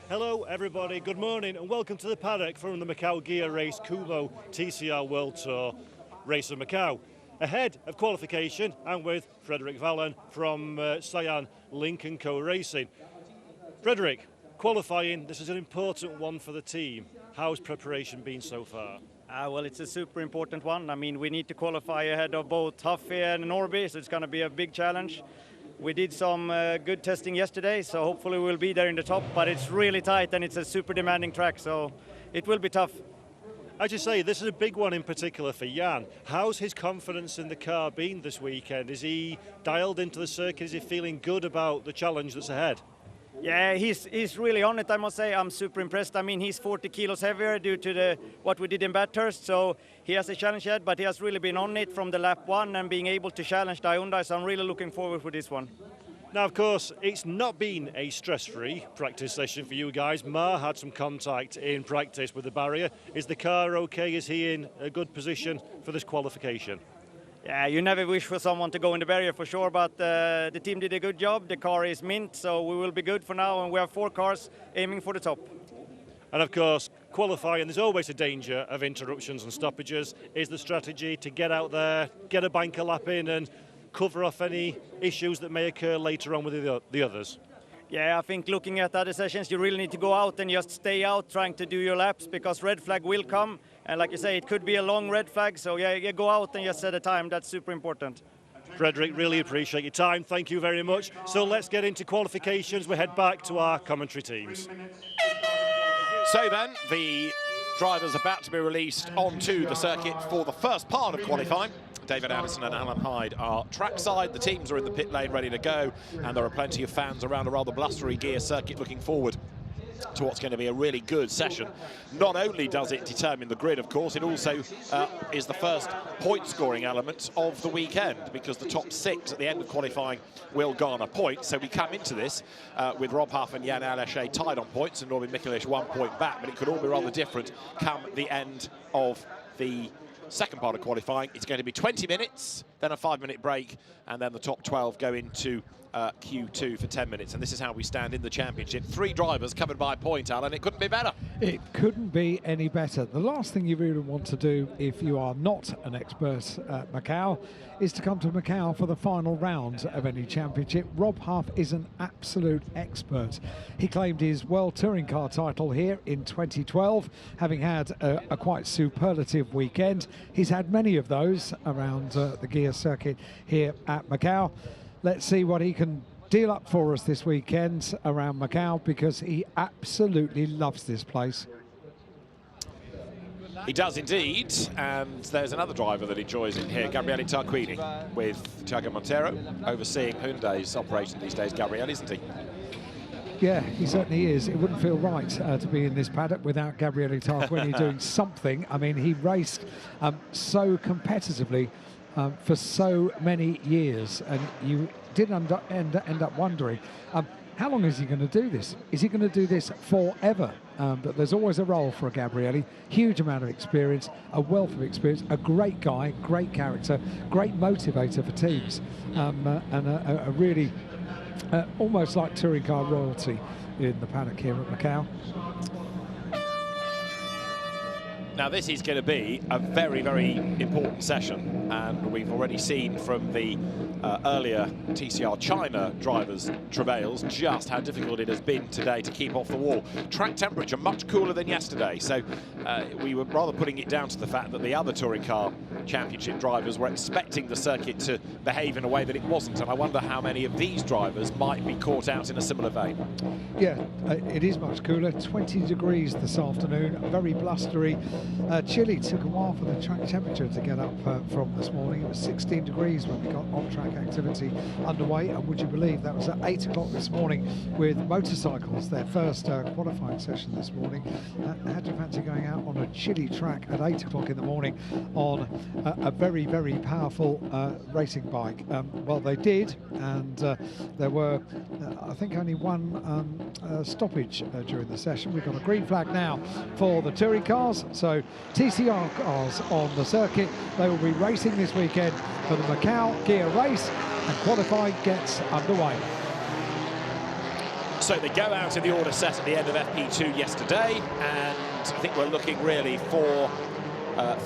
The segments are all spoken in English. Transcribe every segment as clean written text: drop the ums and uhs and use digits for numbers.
Hello everybody, good morning and welcome to the paddock from the Macau gear race Kumho TCR World Tour race of Macau. Ahead of qualification, I'm with Frederick Vallen from Cyan Link & Co Racing. Frederick, qualifying, this is an important one for the team. How's preparation been so far? Well, it's a super important one. I mean, we need to qualify ahead of both Huffy and Norby, so it's going to be a big challenge. We did some good testing yesterday, so hopefully we'll be there in the top, but it's really tight and it's a super demanding track, so it will be tough. As you say, this is a big one in particular for Jan. How's his confidence in the car been this weekend? Is he dialed into the circuit? Is he feeling good about the challenge that's ahead? Yeah, he's really on it, I must say. I'm super impressed. I mean, he's 40 kilos heavier due to what we did in Bathurst, so he has a challenge ahead, but he has really been on it from the lap one and being able to challenge the Hyundai, so I'm really looking forward to this one. Now, of course, it's not been a stress-free practice session for you guys. Ma had some contact in practice with the barrier. Is the car okay? Is he in a good position for this qualification? Yeah, you never wish for someone to go in the barrier for sure, but the team did a good job. The car is mint, so we will be good for now, and we have 4 cars aiming for the top. And of course, qualifying, there's always a danger of interruptions and stoppages. Is the strategy to get out there, get a banker lap in and cover off any issues that may occur later on with the others? Yeah, I think looking at other sessions, you really need to go out and just stay out trying to do your laps, because red flag will come. And like you say, it could be a long red flag, so yeah, go out and just set a time. That's super important. Frederick, really appreciate your time. Thank you very much. So let's get into qualifications. We head back to our commentary teams. So then, the drivers about to be released onto the circuit for the first part of qualifying. David Anderson and Alan Hyde are trackside. The teams are in the pit lane ready to go, and there are plenty of fans around a rather blustery gear circuit looking forward to what's going to be a really good session. Not only does it determine the grid, of course, it also is the first point-scoring element of the weekend, because the top 6 at the end of qualifying will garner points. So we come into this with Rob Huff and Jan Aleshe tied on points, and Norby Mikulic 1 point back, but it could all be rather different come the end of the second part of qualifying. It's going to be 20 minutes, then a 5-minute break, and then the top 12 go into Q2 for 10 minutes. And this is how we stand in the championship. 3 drivers covered by a point, Alan. It couldn't be better. It couldn't be any better. The last thing you really want to do if you are not an expert at Macau is to come to Macau for the final round of any championship. Rob Huff is an absolute expert. He claimed his World Touring Car title here in 2012, having had a quite superlative weekend. He's had many of those around the gear circuit here at Macau. Let's see what he can deal up for us this weekend around Macau, because he absolutely loves this place. He does indeed, and there's another driver that enjoys it here, Gabriele Tarquini, with Thiago Monteiro overseeing Hyundai's operation these days. Gabriele, isn't he? Yeah, he certainly is. It wouldn't feel right to be in this paddock without Gabriele Tarquini doing something. I mean, he raced so competitively for so many years, and you did end up wondering, how long is he going to do this? Is he going to do this forever? But there's always a role for a Gabriele. Huge amount of experience, a wealth of experience, a great guy, great character, great motivator for teams, and a really almost like touring car royalty in the paddock here at Macau. Now this is going to be a very, very important session, and we've already seen from the earlier TCR China drivers' travails just how difficult it has been today to keep off the wall. Track temperature much cooler than yesterday, so we were rather putting it down to the fact that the other touring car championship drivers were expecting the circuit to behave in a way that it wasn't, and I wonder how many of these drivers might be caught out in a similar vein. Yeah, it is much cooler, 20 degrees this afternoon, very blustery. chilly. Took a while for the track temperature to get up from this morning. It was 16 degrees when we got on-track activity underway, and would you believe that was at 8 o'clock this morning with motorcycles, their first qualifying session this morning. How do you fancy going out on a chilly track at 8 o'clock in the morning on a very, very powerful racing bike? Well, they did, and there were, I think, only one stoppage during the session. We've got a green flag now for the touring cars, so TCR cars on the circuit. They will be racing this weekend for the Macau gear race, and qualifying gets underway. So they go out in the order set at the end of FP2 yesterday, and I think we're looking really for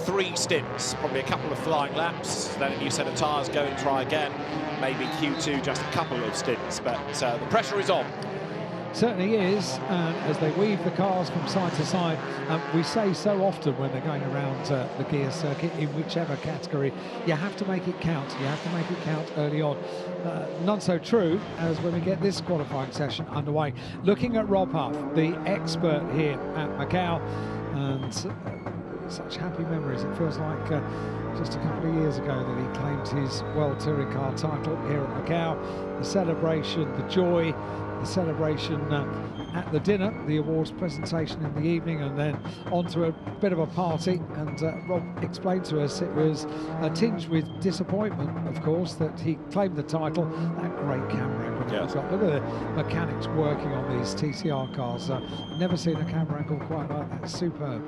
3 stints, probably a couple of flying laps, then a new set of tyres, go and try again, maybe Q2 just a couple of stints, but the pressure is on. Certainly is, and as they weave the cars from side to side, we say so often when they're going around the gear circuit, in whichever category, you have to make it count. You have to make it count early on. Not so true as when we get this qualifying session underway. Looking at Rob Huff, the expert here at Macau, and such happy memories. It feels like just a couple of years ago that he claimed his World Touring Car title here at Macau. The celebration, the joy, the celebration at the dinner, the awards presentation in the evening, and then on to a bit of a party. And Rob explained to us it was tinged with disappointment, of course, that he claimed the title. That great camera angle. Yes. Look at the mechanics working on these TCR cars. Never seen a camera angle quite like that. Superb.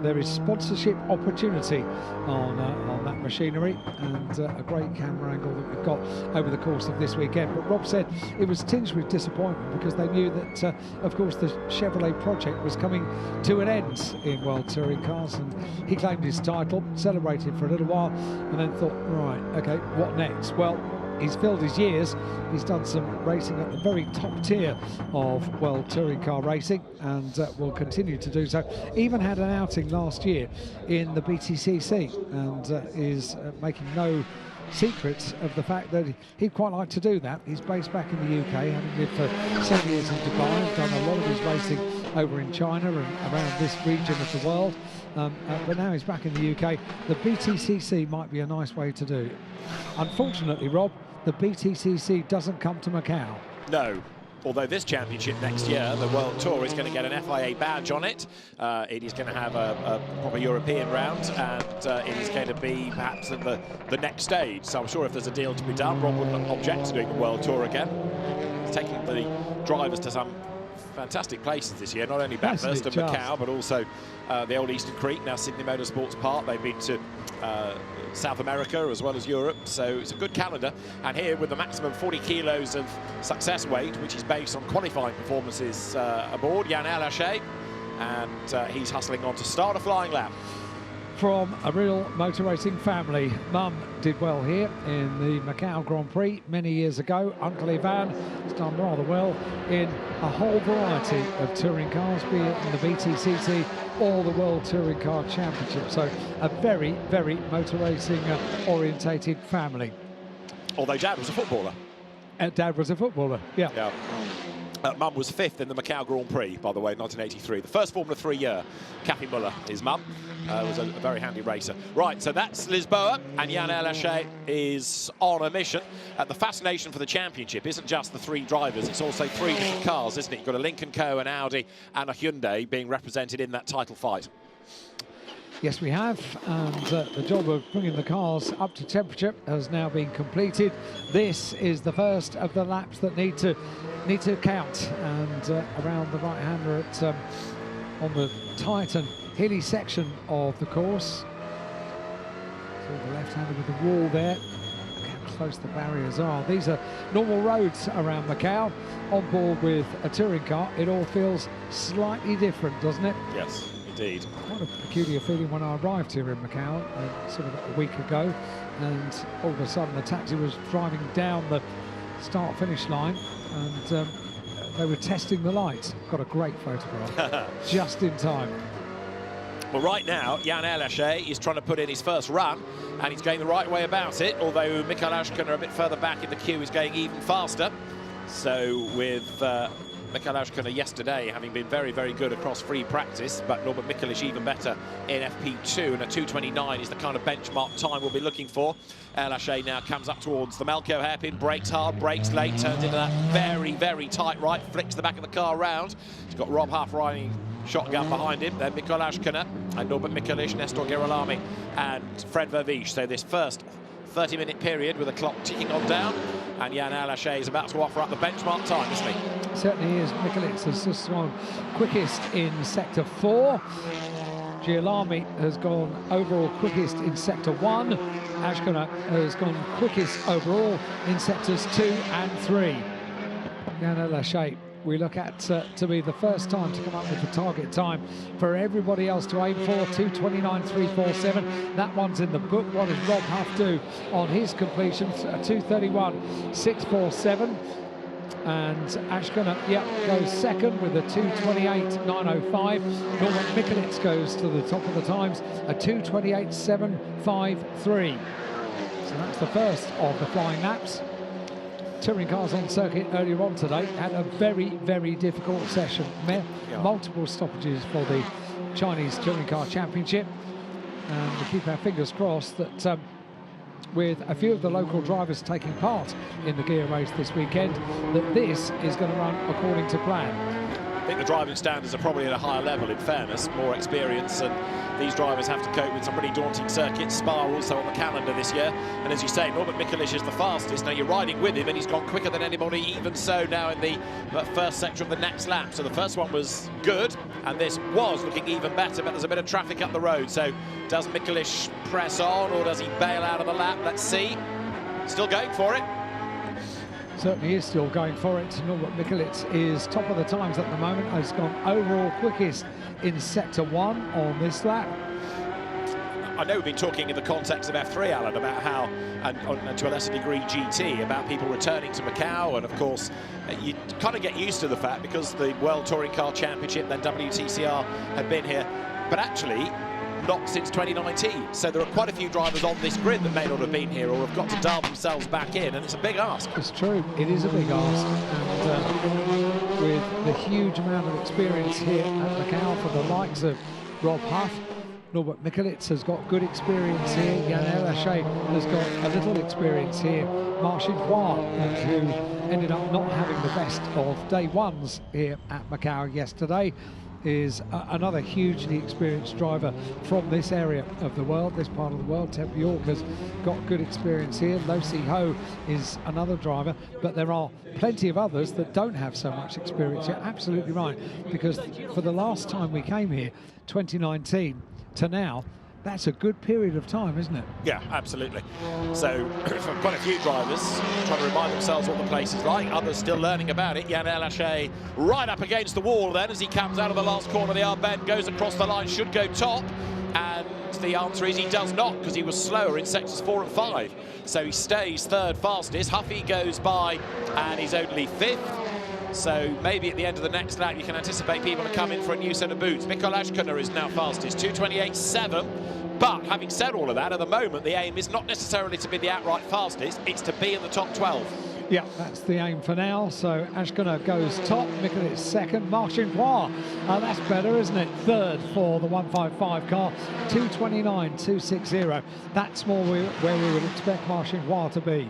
There is sponsorship opportunity on that machinery, and a great camera angle that we've got over the course of this weekend. But Rob said it was tinged with disappointment because they knew that, of course, the Chevrolet project was coming to an end in World Touring Cars, and he claimed his title, celebrated for a little while, and then thought, right, okay, what next? Well, he's filled his years. He's done some racing at the very top tier of World Touring Car racing, and will continue to do so. Even had an outing last year in the BTCC, and is making no secrets of the fact that he'd quite like to do that. He's based back in the UK, having lived for 7 years in Dubai, and done a lot of his racing over in China and around this region of the world. But now he's back in the UK. The BTCC might be a nice way to do. Unfortunately, Rob, the BTCC doesn't come to Macau. No. Although this championship next year, the World Tour, is going to get an FIA badge on it. It is going to have a proper European round, and it is going to be perhaps at the next stage. So I'm sure if there's a deal to be done, Rob wouldn't object to doing the World Tour again. It's taking the drivers to some fantastic places this year, not only Bathurst and Macau, but also the old Eastern Creek, now Sydney Motorsports Park. They've been to South America as well as Europe, so it's a good calendar. And here with the maximum 40 kilos of success weight, which is based on qualifying performances aboard, Yann Lachey, and he's hustling on to start a flying lap. From a real motor racing family. Mum did well here in the Macau Grand Prix many years ago. Uncle Ivan has done rather well in a whole variety of touring cars, be it in the BTCC or the World Touring Car Championship. So a very, very motor racing orientated family. Although Dad was a footballer. Dad was a footballer, yeah. Mum was 5th in the Macau Grand Prix, by the way, 1983. The first Formula 3 year. Kathy Muller, his mum, was a very handy racer. Right, so that's Lisboa, and Yann Lachey is on a mission. The fascination for the championship isn't just the 3 drivers, it's also 3 different cars, isn't it? You've got a Lincoln Co, an Audi, and a Hyundai being represented in that title fight. Yes, we have, and the job of bringing the cars up to temperature has now been completed. This is the first of the laps that need to count, and around the right-hander at on the tight and hilly section of the course. So the left-hander with the wall there. Look how close the barriers are. These are normal roads around Macau. On board with a touring car, it all feels slightly different, doesn't it? Yes. Indeed. Quite a peculiar feeling when I arrived here in Macau, sort of a week ago, and all of a sudden the taxi was driving down the start-finish line, and they were testing the lights. Got a great photograph, just in time. Well, right now, Yann Lachey is trying to put in his first run, and he's going the right way about it, although Mikael Ashken, a bit further back in the queue, is going even faster. So with Mikael Auskner yesterday, having been very, very good across free practice, but Norbert Mikelic even better in FP2, and a 2:29 is the kind of benchmark time we'll be looking for. El Haché now comes up towards the Malco hairpin, brakes hard, brakes late, turns into that very, very tight right, flicks the back of the car round. He's got Rob Huff riding shotgun behind him, then Mikael Auskner and Norbert Mikelic, Nestor Girolami and Fred Verviche. So this first 30-minute period with the clock ticking on down, and Jan El Haché is about to offer up the benchmark time, isn't he? Certainly is. Mikelic has just gone quickest in sector 4. Girolami has gone overall quickest in sector 1. Auskner has gone quickest overall in sectors 2 and 3. Jan El Haché, we look at to be the first time to come up with the target time for everybody else to aim for, 2:29.347. That one's in the book. What does Rob Huff do on his completion? 2:31.647. And Auskner, goes second with a 2:28.905. Norbert Mikelic goes to the top of the times, a 2:28.753. So that's the first of the flying laps. Touring cars on circuit earlier on today had a very, very difficult session. Multiple stoppages for the Chinese Touring Car Championship. And we keep our fingers crossed that with a few of the local drivers taking part in the gear race this weekend, that this is going to run according to plan. I think the driving standards are probably at a higher level, in fairness, more experience, and these drivers have to cope with some pretty daunting circuits. Spa also on the calendar this year, and as you say, Norbert Mikelic is the fastest. Now you're riding with him, and he's gone quicker than anybody, even so now in the first sector of the next lap. So the first one was good, and this was looking even better, but there's a bit of traffic up the road. So does Mikelic press on, or does he bail out of the lap? Let's see. Still going for it. Certainly is still going for it. Norbert Mikelic is top of the times at the moment. Has gone overall quickest in sector 1 on this lap. I know we've been talking in the context of F3, Alan, about how, and to a lesser degree GT, about people returning to Macau, and of course you kind of get used to the fact, because the World Touring Car Championship, then WTCR, had been here, but actually not since 2019. So there are quite a few drivers on this grid that may not have been here or have got to dial themselves back in, and it's a big ask. It's true, it is a big ask, and with the huge amount of experience here at Macau for the likes of Rob Huff, Norbert Mikelic has got good experience here, Jan El Haché has got a little experience here, Marcin Roy, who ended up not having the best of day ones here at Macau yesterday, is another hugely experienced driver from this area of the world, this part of the world. Ted Bjork has got good experience here. Lo Si Ho is another driver, but there are plenty of others that don't have so much experience. You're absolutely right, because for the last time we came here, 2019 to now, that's a good period of time, isn't it? Yeah, absolutely. So, for quite a few drivers trying to remind themselves what the place is like, others still learning about it. Jan El Haché right up against the wall then as he comes out of the last corner of the Arben, goes across the line, should go top, and the answer is he does not, because he was slower in sectors 4 and 5. So he stays third fastest. Huffy goes by, and he's only 5th. So maybe at the end of the next lap you can anticipate people to come in for a new set of boots. Mikael Auskner is now fastest, 2:28.7. But having said all of that, at the moment the aim is not necessarily to be the outright fastest, it's to be in the top 12. Yeah, that's the aim for now. So Auskner goes top, Mikelic second, Marcin Roy, that's better, isn't it? Third for the 155 car, 2:29.260. That's more where we would expect Marcin Roy to be.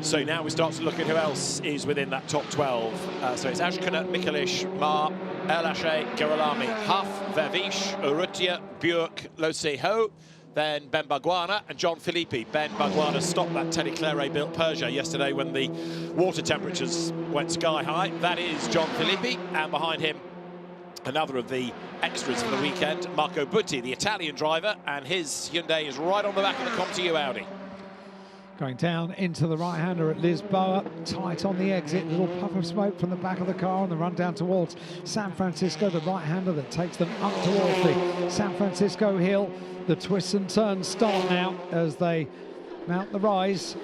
So now we start to look at who else is within that top 12. So it's Auskner, Mikelic, Ma, El Haché, Girolami, Huff, Verviche, Urrutia, Björk, Lo Si Ho, then Ben Baguana and John Filippi. Ben Baguana stopped that Teddy Claret-built Peugeot yesterday when the water temperatures went sky high. That is John Filippi, and behind him another of the extras for the weekend, Marco Butti, the Italian driver, and his Hyundai is right on the back of the ComTU Audi. Going down into the right-hander at Lisboa, tight on the exit, little puff of smoke from the back of the car on the run down towards San Francisco, the right-hander that takes them up towards the San Francisco hill. The twists and turns start now as they mount the rise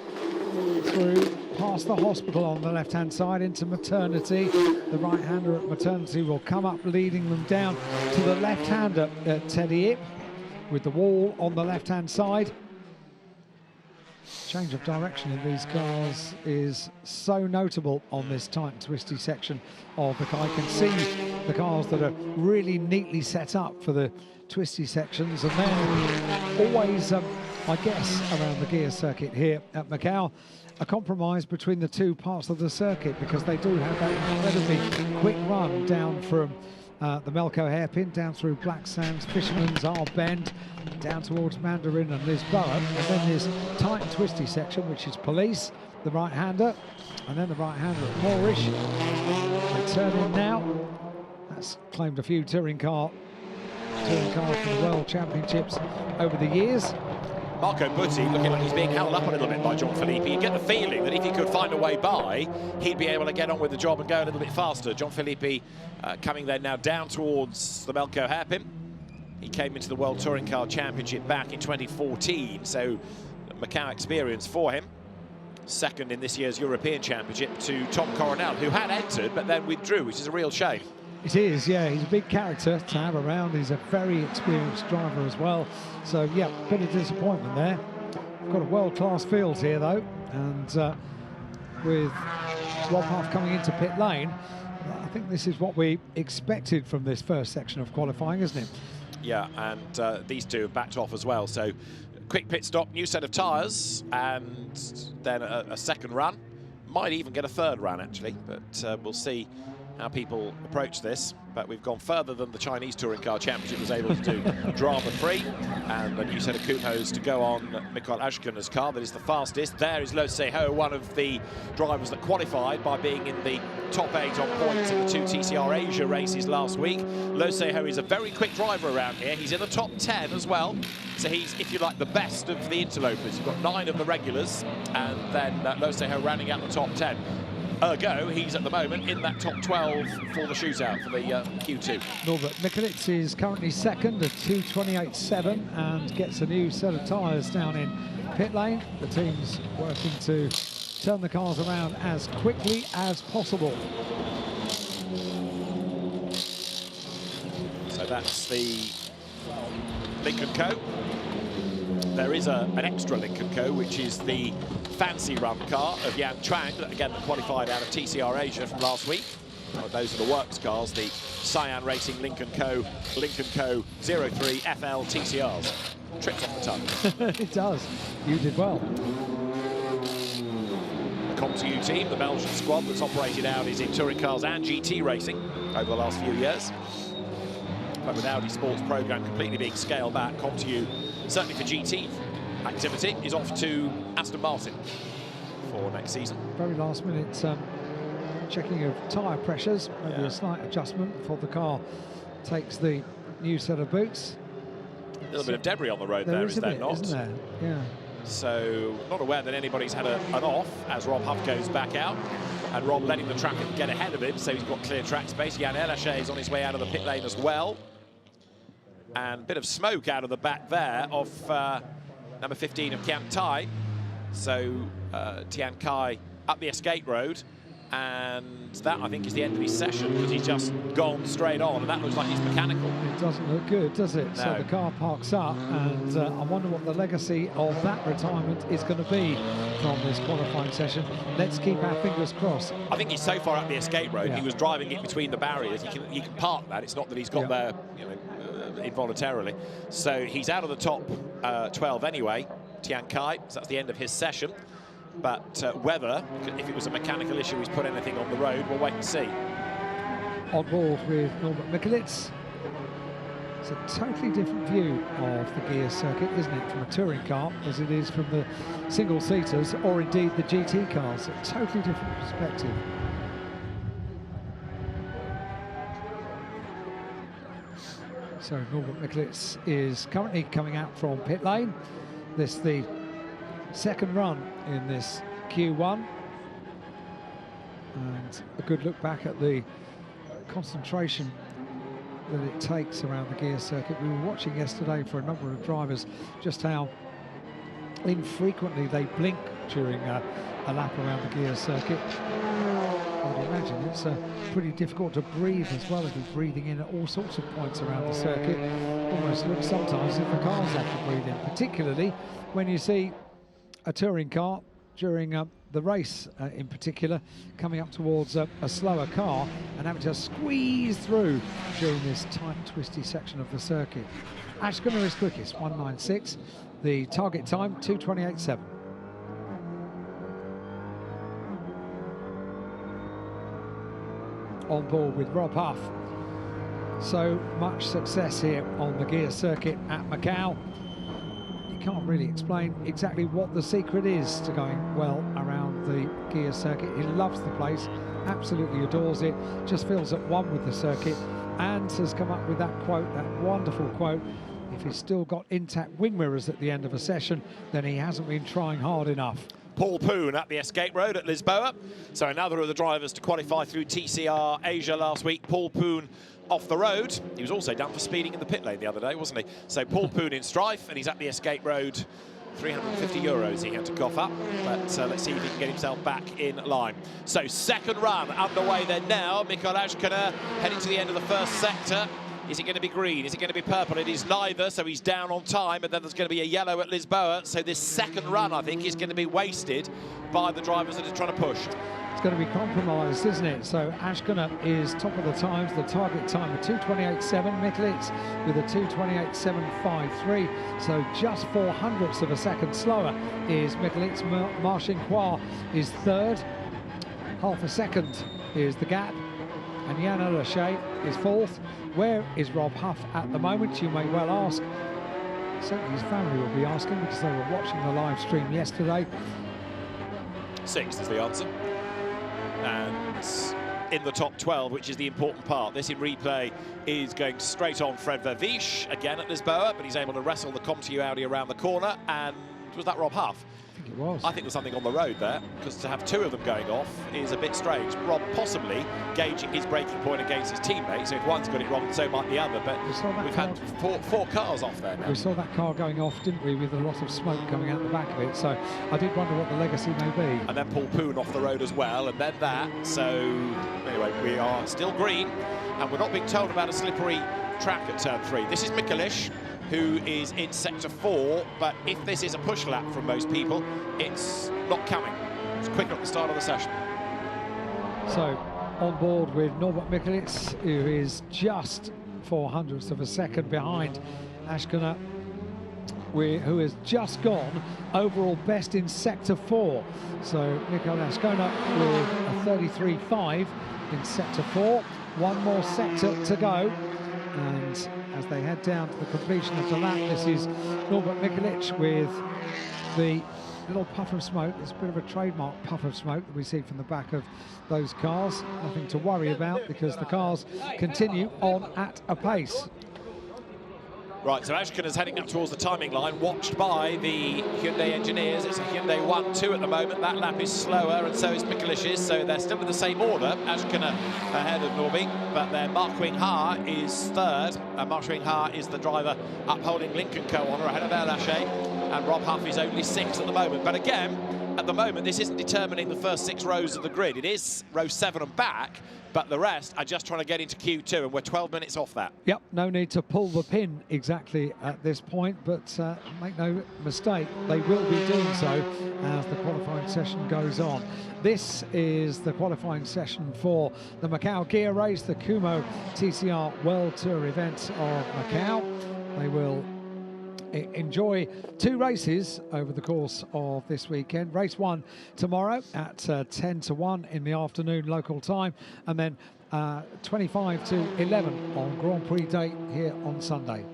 through past the hospital on the left-hand side into Maternity. The right-hander at Maternity will come up, leading them down to the left-hander at Teddy Ip with the wall on the left-hand side. change of direction in these cars is so notable on this tight and twisty section of the car. I can see the cars that are really neatly set up for the twisty sections, and then always, I guess, around the gear circuit here at Macau, a compromise between the two parts of the circuit, because they do have that incredibly quick run down from the Macau hairpin, down through Black Sands, Fisherman's, R Bend, down towards Mandarin and Lisboa, and then this tight and twisty section, which is Police, the right-hander, and then the right-hander at Moorish. They turn in now. That's claimed a few touring cars from the World Championships over the years. Marco Butti looking like he's being held up a little bit by Gianfilippi. You get the feeling that if he could find a way by, he'd be able to get on with the job and go a little bit faster. Gianfilippi coming then now down towards the Melco hairpin. He came into the World Touring Car Championship back in 2014, so Macau experience for him. Second in this year's European Championship to Tom Coronel, who had entered but then withdrew, which is a real shame. It is, yeah. He's a big character to have around. He's a very experienced driver as well. So, yeah, bit of disappointment there. We've got a world-class field here, though. And with Rob Huff coming into pit lane, I think this is what we expected from this first section of qualifying, isn't it? Yeah, and these two have backed off as well. So, quick pit stop, new set of tyres, and then a second run. Might even get a third run, actually, but we'll see how people approach this. But we've gone further than the Chinese Touring Car Championship was able to do drama-free, and a new set of Kumhos to go on Mikael Ashkena's car that is the fastest. There is Lo Se-ho, one of the drivers that qualified by being in the top 8 on points in the 2 TCR Asia races last week. Lo Se-ho is a very quick driver around here. He's in the top 10 as well, so he's, if you like, the best of the interlopers. You've got 9 of the regulars, and then Lo Se-ho rounding out the top 10. Ergo, he's at the moment in that top 12 for the shootout for the Q2. Norbert Mikulits is currently second at 2:28.7 and gets a new set of tyres down in pit lane. The team's working to turn the cars around as quickly as possible. So that's the Lincoln Co. There is an extra Lincoln Co, which is the fancy run car of Yan Chuang, that again qualified out of TCR Asia from last week. Well, those are the works cars, the Cyan Racing Lincoln Co 03 FL TCRs. Trips off the tongue. It does. You did well. The Comto team, the Belgian squad that's operated out is in touring cars and GT racing over the last few years. But with Audi Sports programme completely being scaled back, Comto, certainly for GT activity, is off to Aston Martin for next season. Very last minute checking of tyre pressures, maybe a slight adjustment before the car takes the new set of boots. A little bit of debris on the road there, is there not? Isn't there? Yeah. So, not aware that anybody's had an off as Rob Huff goes back out. And Rob letting the track get ahead of him, so he's got clear track space. Jan Elaché is on his way out of the pit lane as well. And a bit of smoke out of the back there of number 15 of Kian Tai. So Tian Kai up the escape road, and that I think is the end of his session, because he's just gone straight on, and that looks like he's mechanical. It doesn't look good, does it? No. So the car parks up, and I wonder what the legacy of that retirement is going to be from this qualifying session. Let's keep our fingers crossed. I think he's so far up the escape road, he was driving it between the barriers. He can park that. It's not that he's got there, you know, involuntarily. So he's out of the top 12 anyway, Tian Kai, so that's the end of his session. But whether, if it was a mechanical issue, he's put anything on the road, we'll wait and see. On board with Norbert Mikulits. It's a totally different view of the gear circuit, isn't it, from a touring car as it is from the single-seaters or indeed the GT cars. A totally different perspective. So Norbert Mikulits is currently coming out from pit lane. This the second run in this Q1, and a good look back at the concentration that it takes around the gear circuit. We were watching yesterday for a number of drivers just how infrequently they blink during a lap around the gear circuit. I would imagine it's pretty difficult to breathe as well, as we're breathing in at all sorts of points around the circuit. Almost looks sometimes as if the cars have to breathe in, particularly when you see a touring car during the race in particular, coming up towards a slower car and having to squeeze through during this tight, twisty section of the circuit. Ash Gunnar is quickest, 1:96. The target time, 2:28.7. On board with Rob Huff. So much success here on the gear circuit at Macau. You can't really explain exactly what the secret is to going well around the gear circuit. He loves the place, absolutely adores it, just feels at one with the circuit, and has come up with that quote, that wonderful quote: if he's still got intact wing mirrors at the end of a session, then he hasn't been trying hard enough. Paul Poon at the escape road at Lisboa. So another of the drivers to qualify through TCR Asia last week. Paul Poon off the road. He was also down for speeding in the pit lane the other day, wasn't he? So Paul Poon in strife, and he's at the escape road. 350 euros he had to cough up, but let's see if he can get himself back in line. So second run underway then now. Mikael Ashkana heading to the end of the first sector. Is it going to be green? Is it going to be purple? It is neither, so he's down on time, and then there's going to be a yellow at Lisboa. So this second run, I think, is going to be wasted by the drivers that are trying to push. It's going to be compromised, isn't it? So Ashkana is top of the times, the target time of 2:28.7. Mikkelitz with a 2:28.753. So just 0.04 of a second slower is Mikkelitz. Marcin Kwa is third. Half a second is the gap. And Jan Lachey is fourth. Where is Rob Huff at the moment, you may well ask? Certainly his family will be asking, because they were watching the live stream yesterday. Sixth is the answer. And in the top 12, which is the important part. This in replay is going straight on Fred Vervish, again at Lisboa, but he's able to wrestle the Comte Audi around the corner. And was that Rob Huff? I think it was. I think there's something on the road there, because to have two of them going off is a bit strange. Rob possibly gauging his braking point against his teammate, so if one's got it wrong, so might the other. But we've had four cars off there now. We saw that car going off, didn't we, with a lot of smoke coming out the back of it. So I did wonder what the legacy may be. And then Paul Poon off the road as well, and then that. So anyway, we are still green, and we're not being told about a slippery track at turn 3. This is Mikkelitz, who is in sector 4, but if this is a push lap from most people, it's not coming. It's quicker at the start of the session. So on board with Norbert Mikkelitz, who is just 0.04 of a second behind Ashkana, who has just gone overall best in sector 4. So Mikael Ashkana with a 33.5 in sector 4. One more sector to go, and as they head down to the completion of the lap, this is Norbert Mikkelitz with the little puff of smoke. It's a bit of a trademark puff of smoke that we see from the back of those cars. Nothing to worry about, because the cars continue on at a pace. Right, so Ashkan is heading up towards the timing line, watched by the Hyundai engineers. It's a Hyundai 1-2 at the moment. That lap is slower, and so is Mikkelitz, so they're still in the same order. Ashkan ahead of Norby, but then Mark Wing Ha is third, and Mark Wing Ha is the driver upholding Lincoln Co honour ahead of Lachey, and Rob Huff is only 6th at the moment. But again, at the moment, this isn't determining the first 6 rows of the grid. It is row 7 and back, but the rest are just trying to get into Q2, and we're 12 minutes off that. Yep, no need to pull the pin exactly at this point, but make no mistake, they will be doing so as the qualifying session goes on. This is the qualifying session for the Macau Gear Race, the Kumho TCR World Tour event of Macau. They will enjoy 2 races over the course of this weekend. Race 1 tomorrow at 10 to 1 in the afternoon local time, and then 25 to 11 on Grand Prix day here on Sunday.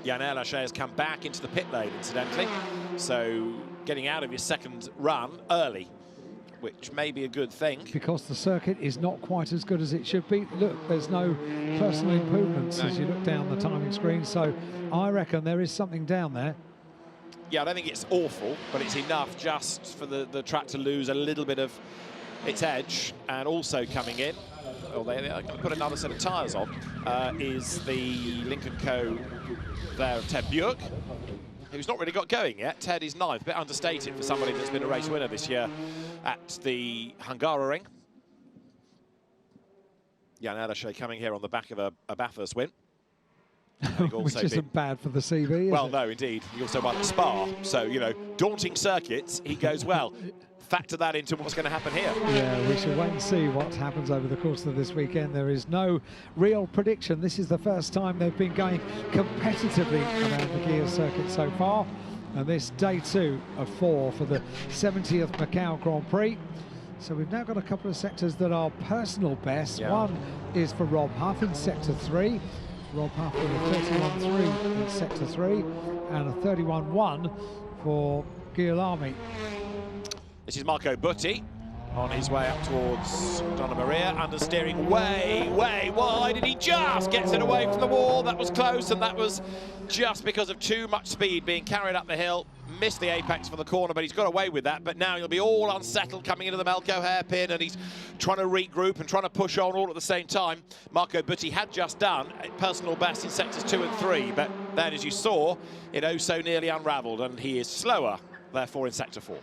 Jan Lachey has come back into the pit lane, incidentally, so getting out of his second run early, which may be a good thing. Because the circuit is not quite as good as it should be. Look, there's no personal improvements as you look down the timing screen, so I reckon there is something down there. Yeah, I don't think it's awful, but it's enough just for the track to lose a little bit of its edge. And also coming in, they're going to put another set of tyres on, is the Lincoln Co. there, Ted Björk, who's not really got going yet. Ted is 9th, a bit understated for somebody that's been a race winner this year at the Hungaroring. Jan Lachey coming here on the back of a Bathurst win. Which isn't bad for the CV, well, no, indeed. He also won at Spa, so, you know, daunting circuits, he goes well. Factor that into what's going to happen here. Yeah, we shall wait and see what happens over the course of this weekend. There is no real prediction. This is the first time they've been going competitively around the gear circuit so far. And this day 2 of 4 for the 70th Macau Grand Prix. So we've now got a couple of sectors that are personal best. Yeah. One is for Rob Huff in Sector 3. Rob Huff with a 31.3 in Sector 3 and a 31.1 for Guilherme. This is Marco Butti on his way up towards Donna Maria, understeering way wide, and he just gets it away from the wall. That was close, and that was just because of too much speed being carried up the hill. Missed the apex for the corner, but he's got away with that. But now he'll be all unsettled coming into the Melco hairpin, and he's trying to regroup and trying to push on all at the same time. Marco Butti had just done a personal best in sectors 2 and 3, but then, as you saw, it oh so nearly unravelled, and he is slower, therefore, in sector 4.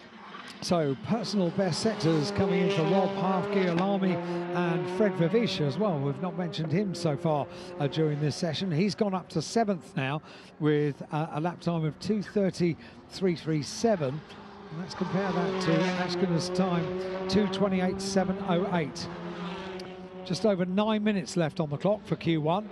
So personal best sectors coming in for Rob Huff, Guilherme and Fred Vivish as well. We've not mentioned him so far during this session. He's gone up to 7th now with a lap time of 2:30.337. And let's compare that to Ashkena's time, 2:28.708. Just over 9 minutes left on the clock for Q1.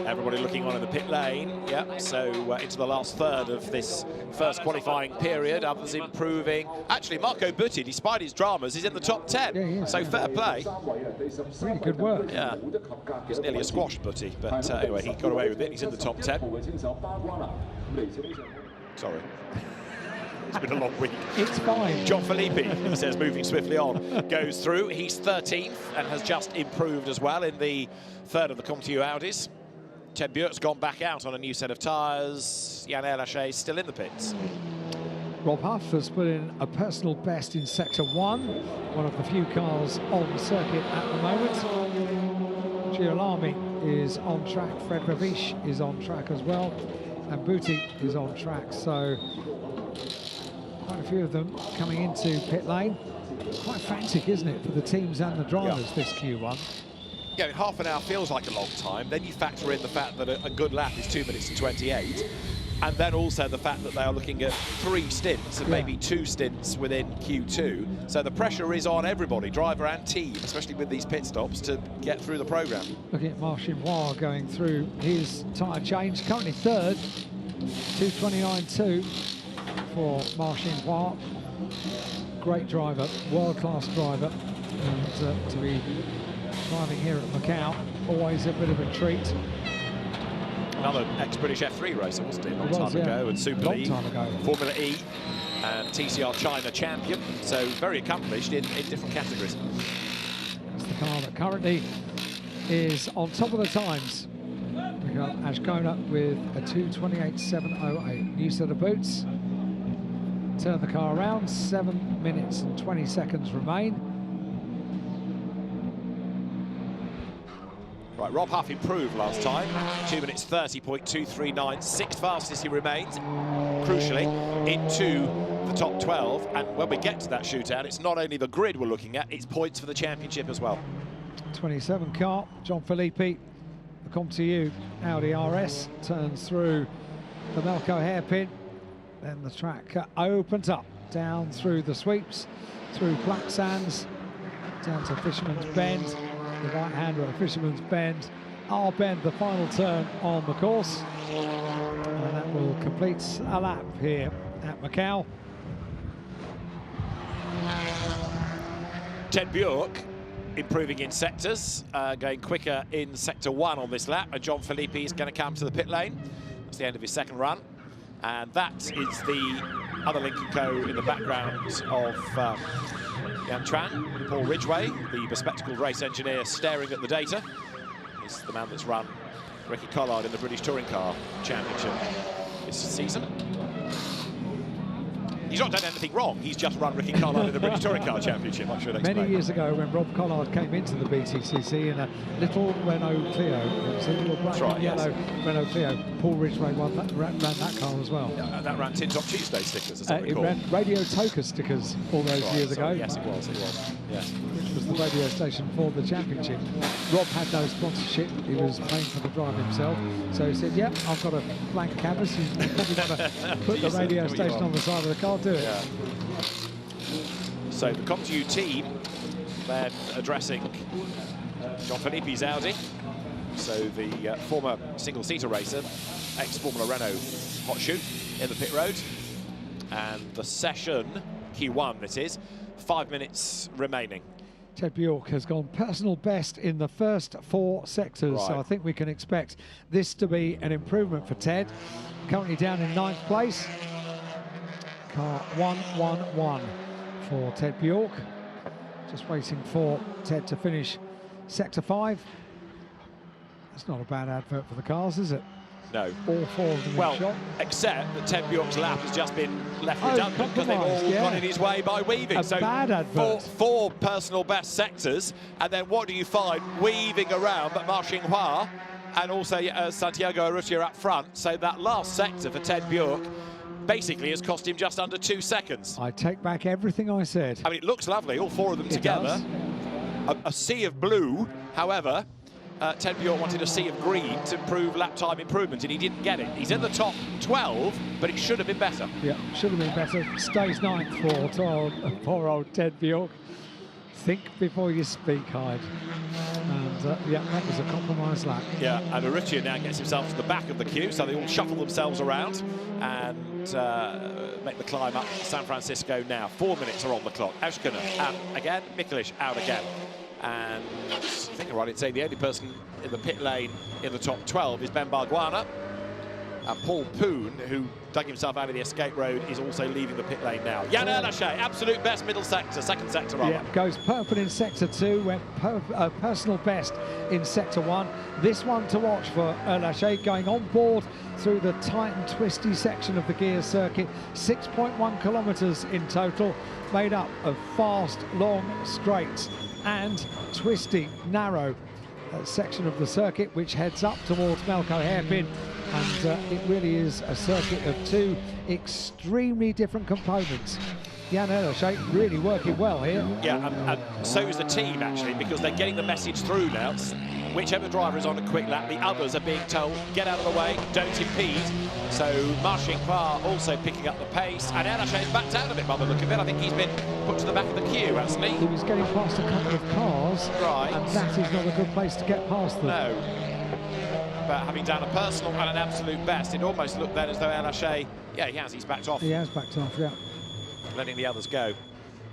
Everybody looking on in the pit lane, yeah, so into the last third of this first qualifying period, others improving. Actually, Marco Butti, despite his dramas, is in the top 10, yeah. So fair play. Really good work. Yeah, he's nearly a squash Butti, but anyway, he got away with it, he's in the top 10. Sorry. It's been a long week. It's fine. John Filippi, he says, moving swiftly on, goes through. He's 13th and has just improved as well in the third of the Kumho Audis. Ted Björk's gone back out on a new set of tyres. Jan Erlaché is still in the pits. Rob Huff has put in a personal best in Sector 1, one of the few cars on the circuit at the moment. Guilherme is on track, Fred Vivish is on track as well, and Butti is on track. So quite a few of them coming into pit lane. Quite frantic, isn't it, for the teams and the drivers, this Q1? Yeah, half an hour feels like a long time. Then you factor in the fact that a good lap is 2 minutes and 28. And then also the fact that they are looking at 3 stints and maybe 2 stints within Q2. So the pressure is on everybody, driver and team, especially with these pit stops, to get through the programme. Looking at Marcin Roy going through his tyre change, currently 3rd, 2:29.2 for Marcin Roy. Great driver, world-class driver, and to be driving here at Macau, always a bit of a treat. Another ex-British F3 racer, wasn't he? A long time ago, and Super League, Formula E, and TCR China champion. So very accomplished in different categories. That's the car that currently is on top of the times. We got Ashkona with a 2:28.708. New set of boots. Turn the car around. 7 minutes and 20 seconds remain. Right, Rob Huff improved last time, 2 minutes 30.239, 6th fastest he remains, crucially, into the top 12. And when we get to that shootout, it's not only the grid we're looking at, it's points for the championship as well. 27 car, John Filippi, the Kumho Audi RS, turns through the Melco hairpin. Then the track opens up, down through the sweeps, through Black Sands, down to Fisherman's Bend. The right-hander at Fisherman's Bend. Our Bend, the final turn on the course. And that will complete a lap here at Macau. Ted Björk improving in sectors, going quicker in sector 1 on this lap. And John Filippi is going to come to the pit lane. That's the end of his second run. And that is the other Lincoln Co in the background of Yan Tran, Paul Ridgway, the bespectacled race engineer staring at the data. He's the man that's run Ricky Collard in the British Touring Car Championship this season. He's not done anything wrong, he's just run Ricky Collard in the British Touring Car Championship, I'm sure they'll explain. Many years ago, when Rob Collard came into the BTCC in a little Renault Clio, it was a little black and yellow Renault Clio. Paul Ridgway ran that car as well. That ran Tin Top Tuesday stickers, as I recall. It ran Radio Toker stickers all those years ago. Yes, it was. Yes. which was the radio station for the championship. Rob had no sponsorship. He was paying for the drive himself. So he said, yeah, I've got a blank canvas. You've probably got to put the radio station on the side of the car. Do it. Yeah. So the Kumho team then addressing John Philippe's Audi. So the former single-seater racer, ex-Formula Renault hot shoe in the pit road. And the session, Q1 it is, 5 minutes remaining. Ted Bjork has gone personal best in the first 4 sectors, so Right. I think we can expect this to be an improvement for Ted. Currently down in 9th place. Car 111 for Ted Bjork. Just waiting for Ted to finish sector 5. That's not a bad advert for the cars, is it? No. All 4 of them Well, in shot. except that Ted Bjork's lap has just been left Oh, redundant because they've all compromised, yeah. gone in his way by weaving. A So bad advert. four personal best sectors, and then what do you find? Weaving around, but Ma Xinghua and also Santiago Urrutia up front. So that last sector for Ted Bjork basically has cost him just under 2 seconds. I take back everything I said. I mean, it looks lovely, all 4 of them It together. does. A sea of blue, however. Ted Bjork wanted a sea of green to prove lap time improvement, and he didn't get it. He's in the top 12, but it should have been better. Yeah, should have been better. Stays 9th for poor old Ted Bjork. Think before you speak, Hyde. And yeah, that was a compromised lap. Yeah, and Urrutia now gets himself to the back of the queue, so they all shuffle themselves around and make the climb up to San Francisco now. 4 minutes are on the clock. Ashkana out again, Mikulic out again. And I think I'm right in saying the only person in the pit lane in the top 12 is Ben Barguana. And Paul Poon, who dug himself out of the escape road, is also leaving the pit lane now. Jan Erlaché, absolute best middle sector, second sector rather. Yeah, goes purple in sector 2, went personal best in sector 1. This one to watch for Erlaché, going on board through the tight and twisty section of the gear circuit. 6.1 kilometres in total, made up of fast, long straights and twisty, narrow section of the circuit, which heads up towards Melco Hairpin. And it really is a circuit of 2 extremely different components. Jan Erlaché really working well here. Yeah, and so is the team, actually, because they're getting the message through now. Whichever driver is on a quick lap, the others are being told, get out of the way, don't impede. So Ma Xinghua also picking up the pace, and Erlaché's backed out of it by the look of it. I think he's been put to the back of the queue, hasn't he? He was getting past a couple of cars, Right. and that is not a good place to get past them. No. But having done a personal and an absolute best, it almost looked then as though Erlaché, yeah, he's backed off, He has backed off, yeah. letting the others go.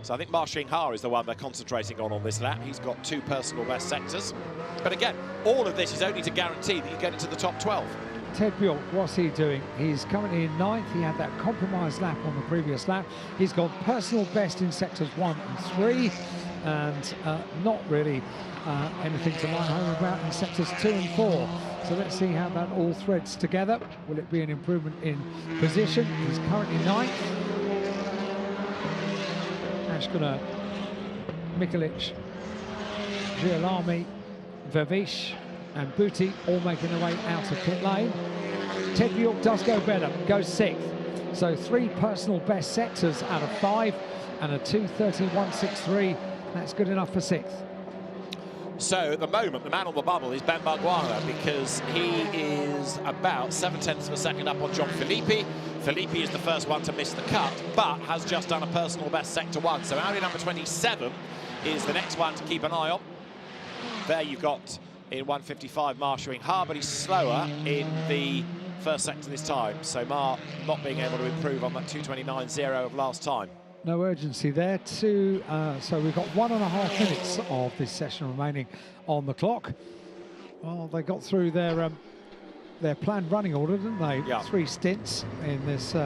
So I think Ma Xinghua is the one they're concentrating on this lap. He's got 2 personal best sectors. But again, all of this is only to guarantee that you get into the top 12. Ted Bjork, what's he doing? He's currently in 9th. He had that compromised lap on the previous lap. He's got personal best in sectors 1 and 3, and not really anything to line home about in sectors 2 and 4. So let's see how that all threads together. Will it be an improvement in position? He's currently 9th. Ashkana, Mikulic, Girolami, Vervish and Booty all making their way out of pit lane. Ted Bjork does go better, goes 6th. So 3 personal best sectors out of 5 and a 2:31.63. That's good enough for 6th. So at the moment, the man on the bubble is Ben Barguana, because he is about 0.7 of a second up on John Philippe. Philippe is the first one to miss the cut, but has just done a personal best sector 1. So Audi number 27 is the next one to keep an eye on. There you've got in 1:55 Ma Xinghua, but he's slower in the first sector this time. So Ma not being able to improve on that 2:29.0 of last time. No urgency there. So we've got 1.5 minutes of this session remaining on the clock. Well, they got through their planned running order, didn't they? Yeah. 3 stints in this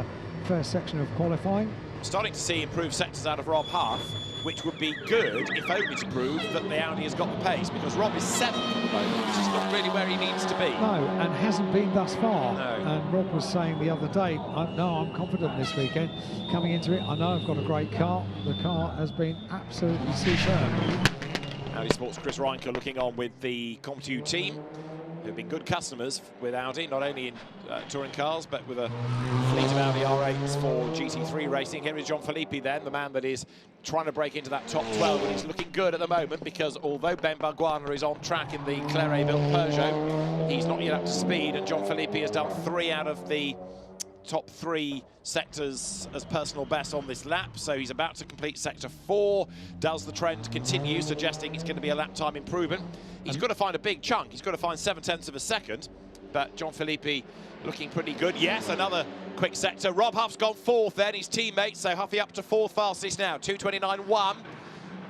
first section of qualifying. Starting to see improved sectors out of Rob Huff, which would be good if only to prove that the Audi has got the pace, because Rob is 7th at the moment, which is not really where he needs to be. No, and hasn't been thus far. No. And Rob was saying the other day, I'm confident this weekend. Coming into it, I know I've got a great car. The car has been absolutely superb. Audi Sports' Chris Reinke looking on with the Kumho team. who've been good customers with Audi, not only in touring cars, but with a fleet of Audi R8s for GT3 racing. Here is Jean-Philippe then, the man that is trying to break into that top 12, and he's looking good at the moment because although Ben Barguana is on track in the Claret-built Peugeot, he's not yet up to speed, and Jean-Philippe has done 3 out of the top 3 sectors as personal best on this lap, so he's about to complete sector 4. Does the trend continue, suggesting it's going to be a lap time improvement? He's got to find a big chunk. He's got to find 7/10 of a second, but Jean-Philippe looking pretty good. Yes, another quick sector. Rob Huff's gone 4th then, his teammate, so Huffy up to 4th fastest now, 2:29.1.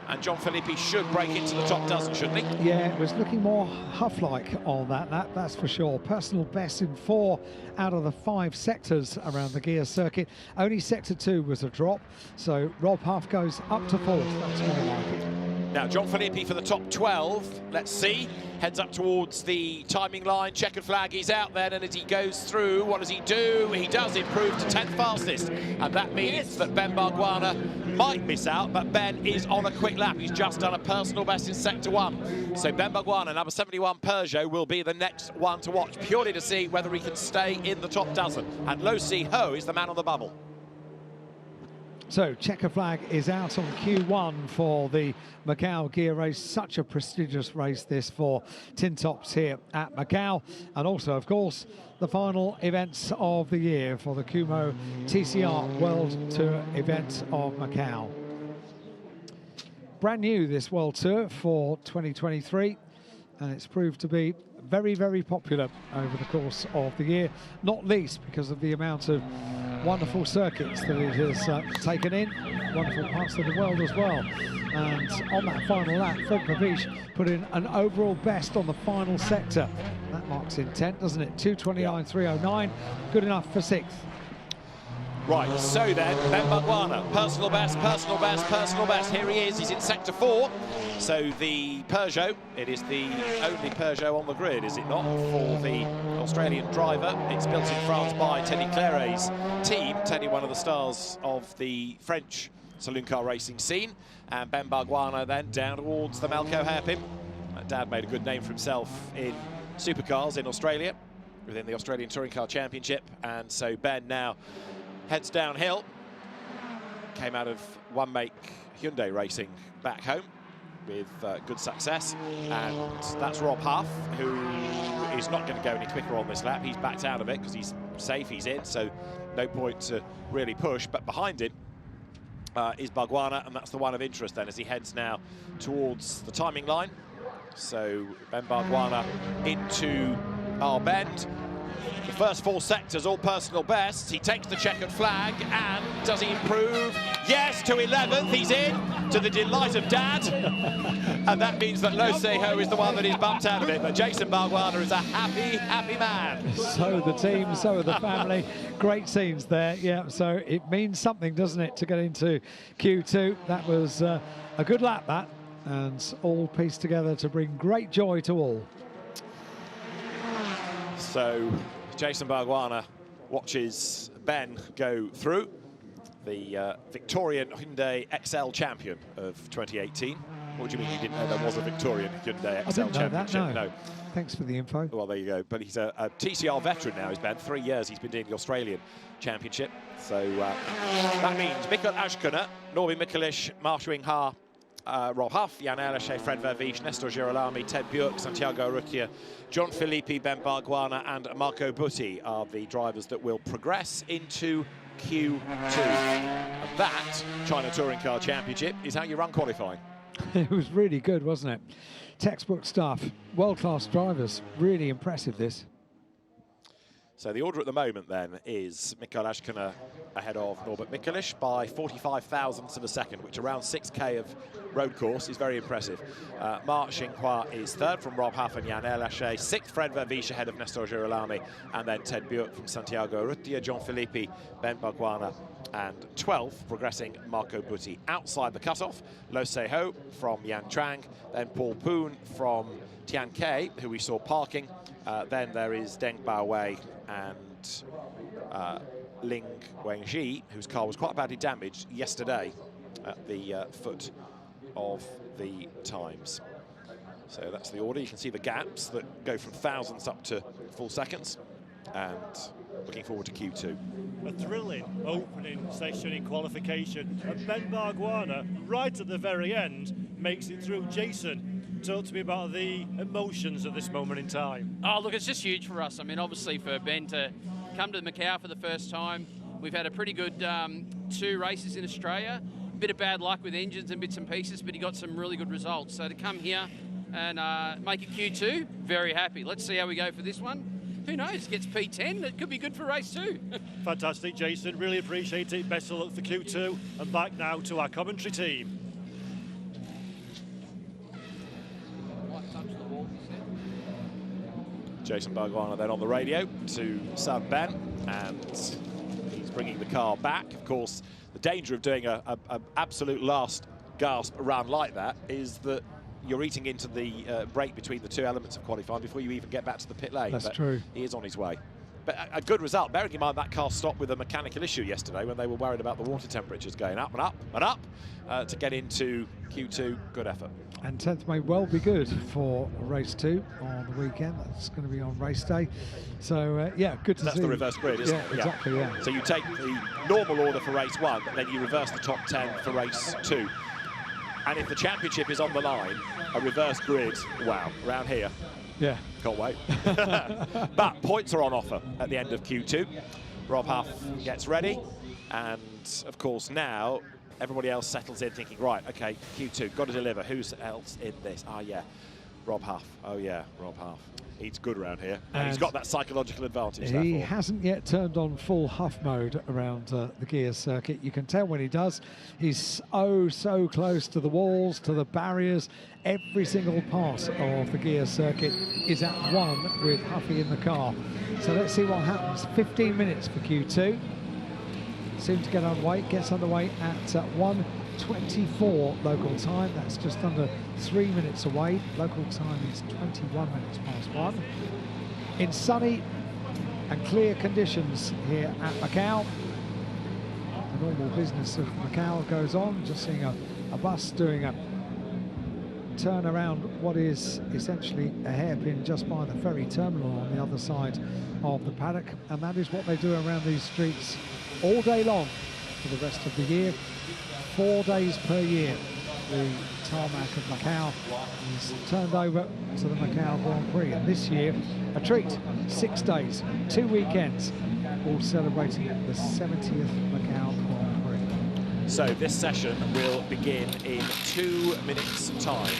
And Jean-Philippe should break into the top dozen, shouldn't he? Yeah, it was looking more Huff-like on that lap, that's for sure. Personal best in 4 out of the 5 sectors around the gear circuit. Only sector 2 was a drop, so Rob Huff goes up to 4th. That's more like it. Now, Jean-Philippe for the top 12. Let's see. Heads up towards the timing line. Checkered flag, he's out then, and as he goes through, what does he do? He does improve to 10th fastest, and that means that Ben Barguana might miss out, but Ben is on a quick lap. He's just done a personal best in sector 1. So Ben Barguana, number 71 Peugeot, will be the next one to watch, purely to see whether he can stay in the top dozen. And Lo Si Ho is the man on the bubble. So, checker flag is out on Q1 for the Macau gear race. Such a prestigious race this for tin tops here at Macau. And also, of course, the final events of the year for the Kumho TCR World Tour event of Macau. Brand new, this World Tour for 2023, and it's proved to be very, very popular over the course of the year, not least because of the amount of wonderful circuits that it has taken in, wonderful parts of the world as well. And on that final lap, Fred Pavish put in an overall best on the final sector. That marks intent, doesn't it? 2:29.309, good enough for 6th. Right, so then, Ben Barguana, personal best, personal best, personal best. Here he is, he's in sector 4. So the Peugeot, it is the only Peugeot on the grid, is it not, for the Australian driver. It's built in France by Teddy Claret's team. Teddy, one of the stars of the French saloon car racing scene. And Ben Barguana then down towards the Malco hairpin. Dad made a good name for himself in supercars in Australia, within the Australian Touring Car Championship. And so Ben now heads downhill. Came out of one make Hyundai racing back home with good success, and that's Rob Huff, who is not going to go any quicker on this lap. He's backed out of it because he's safe, he's in, so no point to really push. But behind him is Barguana, and that's the one of interest then as he heads now towards the timing line. So Ben Barguana into our bend. The first 4 sectors, all personal bests. He takes the checkered flag, and does he improve? Yes, to 11th, he's in, to the delight of Dad. And that means that Lo Si Ho is the one that is bumped out of it, but Jason Barguana is a happy, happy man. So the team, so the family. Great scenes there, yeah, so it means something, doesn't it, to get into Q2. That was a good lap, that, and all pieced together to bring great joy to all. So Jason Barguana watches Ben go through, the Victorian Hyundai XL champion of 2018. What do you mean you didn't know there was a Victorian Hyundai XL championship? That, no. Thanks for the info. Well, there you go. But he's a TCR veteran now, he's Ben. 3 years he's been doing the Australian championship. So that means Mikkel Ashkuna, Norby Mikelish, Marshwing Ha, Rob Huff, Jan Elische, Fred Vervies, Nestor Girolami, Ted Björk, Santiago Urrutia, Jean-Philippe, Ben Barguana and Marco Butti are the drivers that will progress into Q2. And that China Touring Car Championship is how you run qualifying. It was really good, wasn't it? Textbook stuff, world-class drivers, really impressive this. So the order at the moment then is Mikkel Ashkuna ahead of Norbert Mikelish by 45 thousandths of a second, which around 6K of road course is very impressive. Ma Xinghua is 3rd from Rob Huff and Jan Elische, 6th Fred Vervies ahead of Nestor Girolami, and then Ted Björk from Santiago Urrutia, Jean-Philippe, Ben Barguana, and 12th, progressing Marco Butti. Outside the cutoff, Lo Si Ho from Yang Trang, then Paul Poon from Tian Ke, who we saw parking. Then there is Deng Baowei and Ling Wenji, whose car was quite badly damaged yesterday at the foot of the times. So that's the order. You can see the gaps that go from thousandths up to full seconds. And looking forward to Q2. A thrilling opening session in qualification. And Ben Bargwanna, right at the very end, makes it through. Jason, talk to me about the emotions at this moment in time. Oh, look, it's just huge for us. I mean, obviously for Ben to come to Macau for the first time. We've had a pretty good 2 races in Australia. A bit of bad luck with engines and bits and pieces, but he got some really good results. So to come here and make it Q2, very happy. Let's see how we go for this one. Who knows, gets P10, it could be good for race 2. Fantastic, Jason, really appreciate it. Best of luck for Q2. And back now to our commentary team. Jason Bargwanna then on the radio to son Ben, and he's bringing the car back. Of course, the danger of doing an absolute last gasp run like that is that you're eating into the break between the 2 elements of qualifying before you even get back to the pit lane. That's true. He is on his way. But a good result, bearing in mind that car stopped with a mechanical issue yesterday when they were worried about the water temperatures going up and up and up to get into Q2. Good effort. And 10th may well be good for race 2 on the weekend. That's going to be on race day. So, yeah, good to see. That's the reverse grid, isn't it? Yeah, exactly, yeah. So you take the normal order for race 1, but then you reverse the top 10 for race 2. And if the championship is on the line, a reverse grid, wow, around here. Yeah. Can't wait. But points are on offer at the end of Q2. Rob Huff gets ready. And, of course, now everybody else settles in thinking, right, OK, Q2, got to deliver. Who's else in this? Ah, yeah, Rob Huff. Oh, yeah, Rob Huff. He's good around here. And he's got that psychological advantage. He hasn't yet turned on full Huff mode around the gear circuit. You can tell when he does. He's so close to the walls, to the barriers. Every single part of the gear circuit is at 1 with Huffy in the car. So let's see what happens. 15 minutes for Q2. Soon to get underway. Gets underway at 1:24 local time. That's just under 3 minutes away. Local time is 21 minutes past 1. In sunny and clear conditions here at Macau. The normal business of Macau goes on. Just seeing a bus doing a turn around what is essentially a hairpin just by the ferry terminal on the other side of the paddock. And that is what they do around these streets all day long for the rest of the year. 4 days per year, the tarmac of Macau is turned over to the Macau Grand Prix. And this year, a treat, 6 days, 2 weekends, all celebrating the 70th Macau Grand Prix. So this session will begin in 2 minutes' time,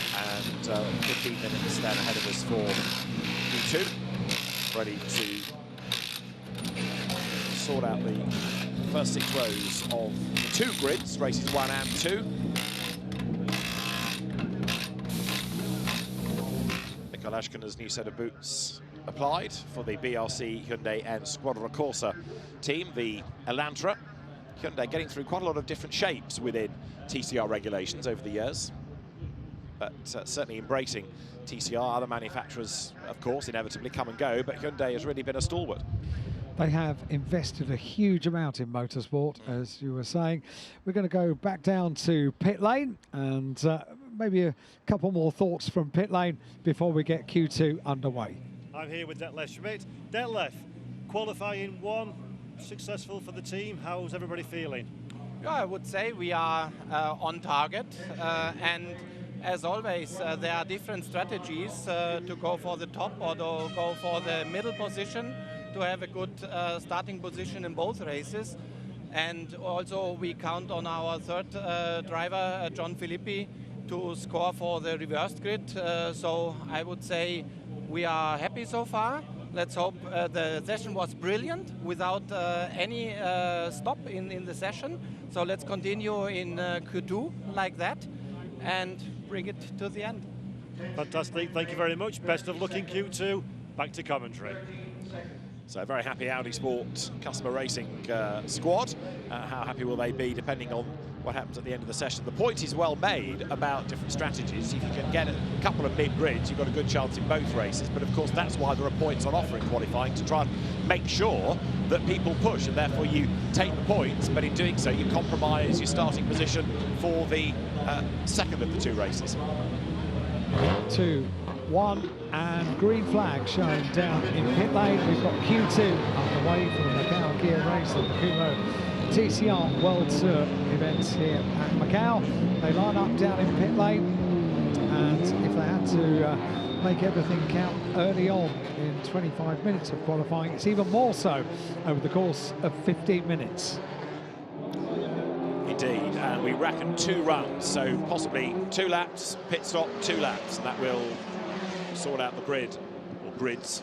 and 15 minutes then ahead of us for Q2. Ready to sort out the first 6 rows of the 2 grids, races 1 and 2. Mikael Ashkena's new set of boots applied for the BRC Hyundai and Squadra Corsa team, the Elantra. Hyundai getting through quite a lot of different shapes within TCR regulations over the years, but certainly embracing TCR. Other manufacturers, of course, inevitably come and go, but Hyundai has really been a stalwart. They have invested a huge amount in motorsport, as you were saying. We're going to go back down to pit lane and maybe a couple more thoughts from pit lane before we get Q2 underway. I'm here with Detlef Schmidt. Detlef, qualifying 1, successful for the team. How's everybody feeling? Yeah, I would say we are on target, and as always, there are different strategies to go for the top or to go for the middle position, to have a good starting position in both races. And also we count on our third driver, John Filippi, to score for the reversed grid. So I would say we are happy so far. Let's hope the session was brilliant without any stop in the session. So let's continue in Q2 like that and bring it to the end. Fantastic, thank you very much. Best of luck in Q2. Back to commentary. So very happy Audi Sport customer racing squad. How happy will they be depending on what happens at the end of the session? The point is well made about different strategies. If you can get a couple of mid-grids, you've got a good chance in both races. But of course, that's why there are points on offer in qualifying, to try and make sure that people push, and therefore you take the points, but in doing so, you compromise your starting position for the second of the 2 races. 2, 1, and green flag shown down in pit lane. We've got Q2 underway for the Macau gear race at the Kumho TCR World Tour events here at Macau. They line up down in pit lane, and if they had to make everything count early on in 25 minutes of qualifying, it's even more so over the course of 15 minutes. Indeed, and we reckon 2 runs, so possibly 2 laps, pit stop, 2 laps, and that will sort out the grid, or grids,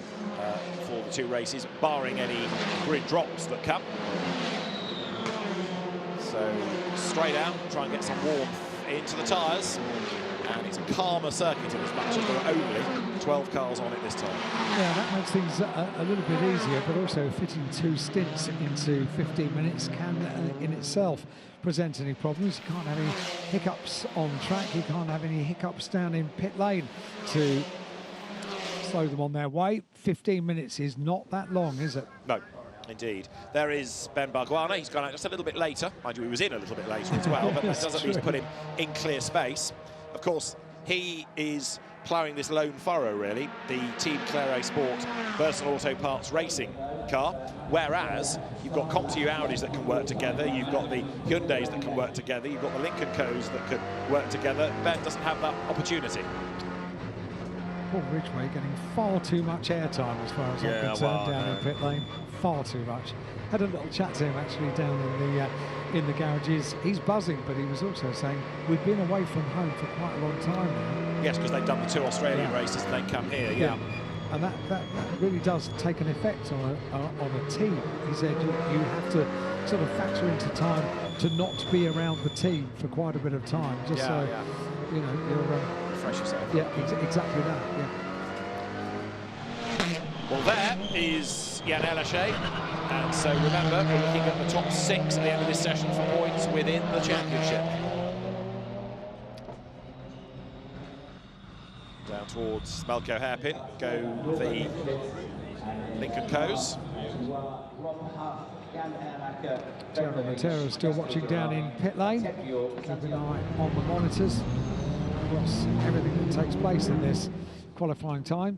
for the 2 races, barring any grid drops that come. So straight out, try and get some warmth into the tyres, and it's a calmer circuit in as much as there are only 12 cars on it this time. Yeah, that makes things a little bit easier, but also fitting 2 stints into 15 minutes can in itself present any problems. You can't have any hiccups on track, you can't have any hiccups down in pit lane to slow them on their way. 15 minutes is not that long, is it? No. Indeed. There is Ben Bargwanna. He's gone out just a little bit later. Mind you, he was in a little bit later as well, but that does at least put him in clear space. Of course, he is ploughing this lone furrow, really, the Team Claret Sport Versal Auto Parts racing car, whereas you've got Kumho Audis that can work together, you've got the Hyundais that can work together, you've got the Lincoln Co's that can work together. Ben doesn't have that opportunity. Paul Ridgway getting far too much airtime as far as I'm concerned down in pit lane. Far too much. Had a little chat to him actually down in the garages. He's buzzing, but he was also saying we've been away from home for quite a long time now. Yes, because they've done the 2 Australian races and then come here. Yeah. And that really does take an effect on a team. He said you have to sort of factor into time to not be around the team for quite a bit of time, just you know you're refresh yourself. Yeah, exactly that. Yeah. Well, there is Jan Ellershey, and so remember, we're looking at the top 6 at the end of this session for points within the championship. Down towards Melko Hairpin go the Lincoln Co's. Tiago Montero still watching down in pit lane. Keep an eye on the monitors across everything that takes place in this qualifying time.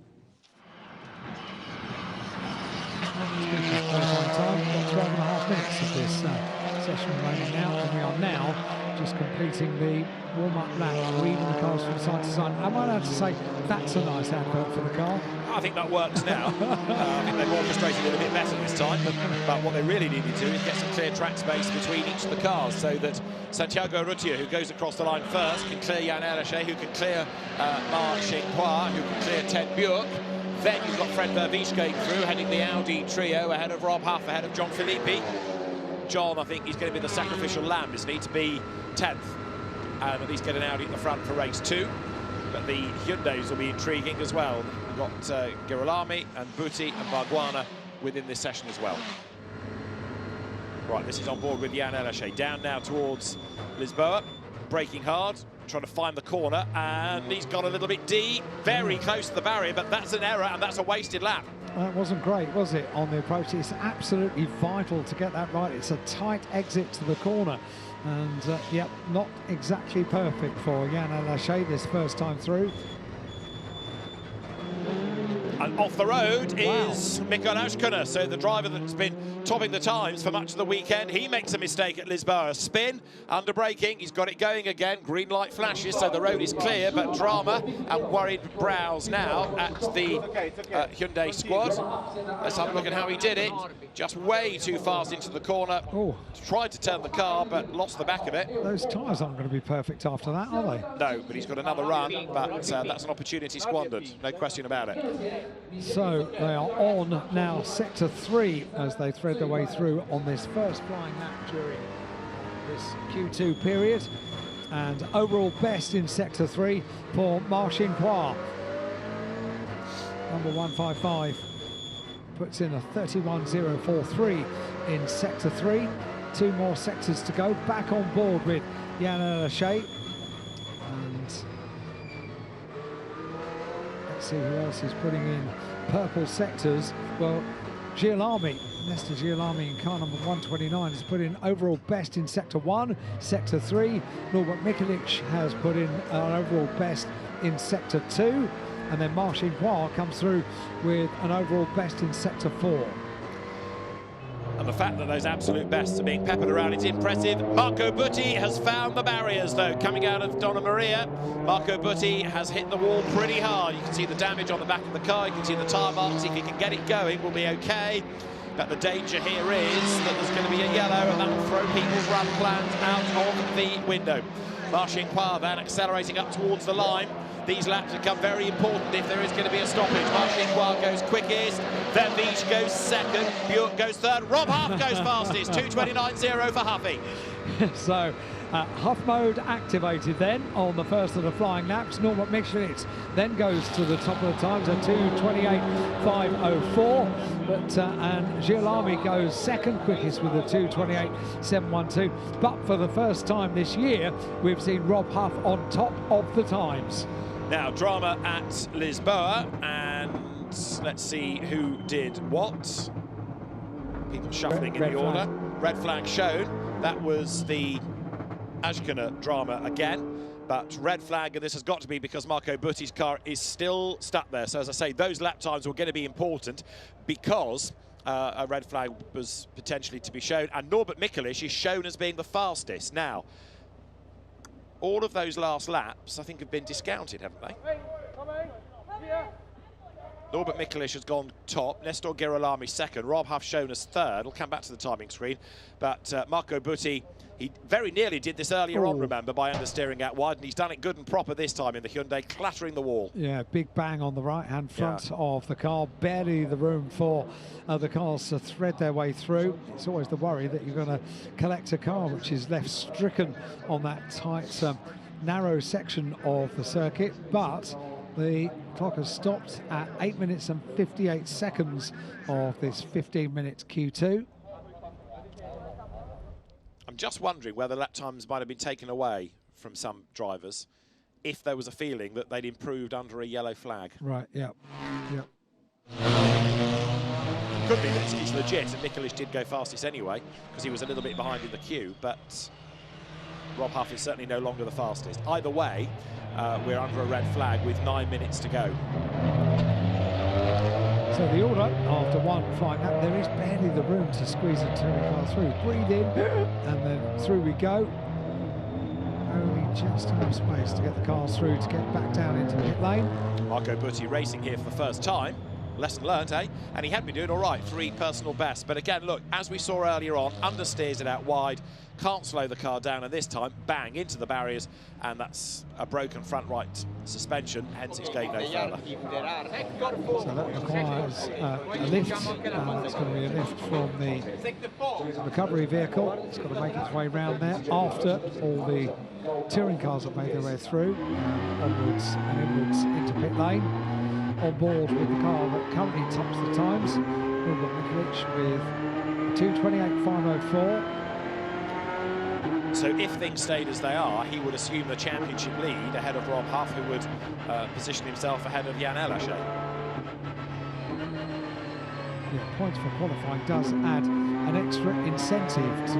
Qualifying time, we've got 12.5 minutes of this session remaining now, and we are now just completing the warm-up lap, reading the cars from side to side. Am I allowed to say that's a nice advert for the car? I think that works now. I think they've orchestrated it a bit better this time, but what they really need to do is get some clear track space between each of the cars, so that Santiago Rutia, who goes across the line first, can clear Jan Ellershey, who can clear Marc Xinghua, who can clear Ted Buick. Then you've got Fred Vervisch going through, heading the Audi trio, ahead of Rob Huff, ahead of John Filippi. John, I think he's going to be the sacrificial lamb, isn't he, to be 10th, and at least get an Audi at the front for race 2. But the Hyundais will be intriguing as well. We've got Girolami and Butti and Bargwanna within this session as well. Right, this is on board with Jan Ellershey. Down now towards Lisboa, braking hard, trying to find the corner, and he's got a little bit deep, very close to the barrier, but that's an error and that's a wasted lap. That wasn't great, was it, on the approach? It's absolutely vital to get that right. It's a tight exit to the corner, and yep, not exactly perfect for Jan Ellershey this first time through. And off the road is Mikael Ashkona, so the driver that's been topping the times for much of the weekend. He makes a mistake at Lisboa. Spin, under braking, he's got it going again. Green light flashes, so the road is clear, but drama and worried brows now at the Hyundai squad. Let's have a look at how he did it. Just way too fast into the corner. Oh. Tried to turn the car, but lost the back of it. Those tyres aren't going to be perfect after that, are they? No, but he's got another run, but that's an opportunity squandered, no question about it. So they are on now sector 3 as they thread their way through on this first flying lap during this Q2 period, and overall best in sector 3 for Marc Xinghua. Number 155 puts in a 31.043 in sector 3. 2 more sectors to go. Back on board with Jan Ellershey, and let's see who else is putting in purple sectors. Well, Girolami, Nesta Girolami in car number 129 has put in overall best in sector 1, sector 3. Norbert Mikelic has put in an overall best in Sector 2, and then Marcin Poir comes through with an overall best in Sector 4. And the fact that those absolute bests are being peppered around is impressive. Marco Butti has found the barriers, though, coming out of Donna Maria. Marco Butti has hit the wall pretty hard. You can see the damage on the back of the car. You can see the tyre marks. If he can get it going, we'll be okay. But the danger here is that there's going to be a yellow, and that will throw people's run plans out of the window. Marcin Poir then accelerating up towards the line. These laps become very important if there is going to be a stoppage. Marcin Poir goes quickest, then Veach goes second, Björk goes third, Rob Huff goes fastest, 2:29.0 for Huffy. So, Huff mode activated then on the first of the flying laps. Norbert Michelitz then goes to the top of the times at 2:28.504, but and Girolami goes second quickest with a 2:28.712. But for the first time this year, we've seen Rob Huff on top of the times. Now, drama at Lisboa, and let's see who did what. People shuffling in the order. Red flag shown. That was the Ashkana drama again, but red flag, and this has got to be because Marco Butti's car is still stuck there. So as I say, those lap times were going to be important because a red flag was potentially to be shown, and Norbert Mikulich is shown as being the fastest. Now, all of those last laps, I think, have been discounted, haven't they? Norbert Mikulich has gone top, Nestor Girolami second, Rob Huff shown as third. We'll come back to the timing screen, but Marco Butti, he very nearly did this earlier on, remember, by understeering out wide, and he's done it good and proper this time in the Hyundai, clattering the wall. Yeah, big bang on the right-hand front of the car, barely the room for the cars to thread their way through. It's always the worry that you're going to collect a car which is left stricken on that tight, narrow section of the circuit, but the clock has stopped at 8 minutes and 58 seconds of this 15-minute Q2. I'm just wondering whether lap times might have been taken away from some drivers if there was a feeling that they'd improved under a yellow flag. Right, yeah. Could be that it's legit, and Mikulich did go fastest anyway, because he was a little bit behind in the queue, but Rob Huff is certainly no longer the fastest. Either way, we're under a red flag with 9 minutes to go. So the order after one fine lap, there is barely the room to squeeze a touring car through. Breathe in, and then through we go. Only just enough space to get the cars through to get back down into pit lane. Marco Butti racing here for the first time. Lesson learned, eh? And he had been doing all right, 3 personal bests. But again, look, as we saw earlier on, understeers it out wide, can't slow the car down, and this time, bang, into the barriers, and that's a broken front right suspension, hence it's going no further. So that requires a lift. It's going to be a lift from the recovery vehicle. It's got to make its way round there after all the touring cars have made their way through, onwards and inwards into pit lane. On board with the car that currently tops the times, Norbert Mikulich with 2:28.504. So if things stayed as they are, he would assume the championship lead ahead of Rob Huff, who would position himself ahead of Jan Ellershey. Yeah, points for qualifying does add an extra incentive to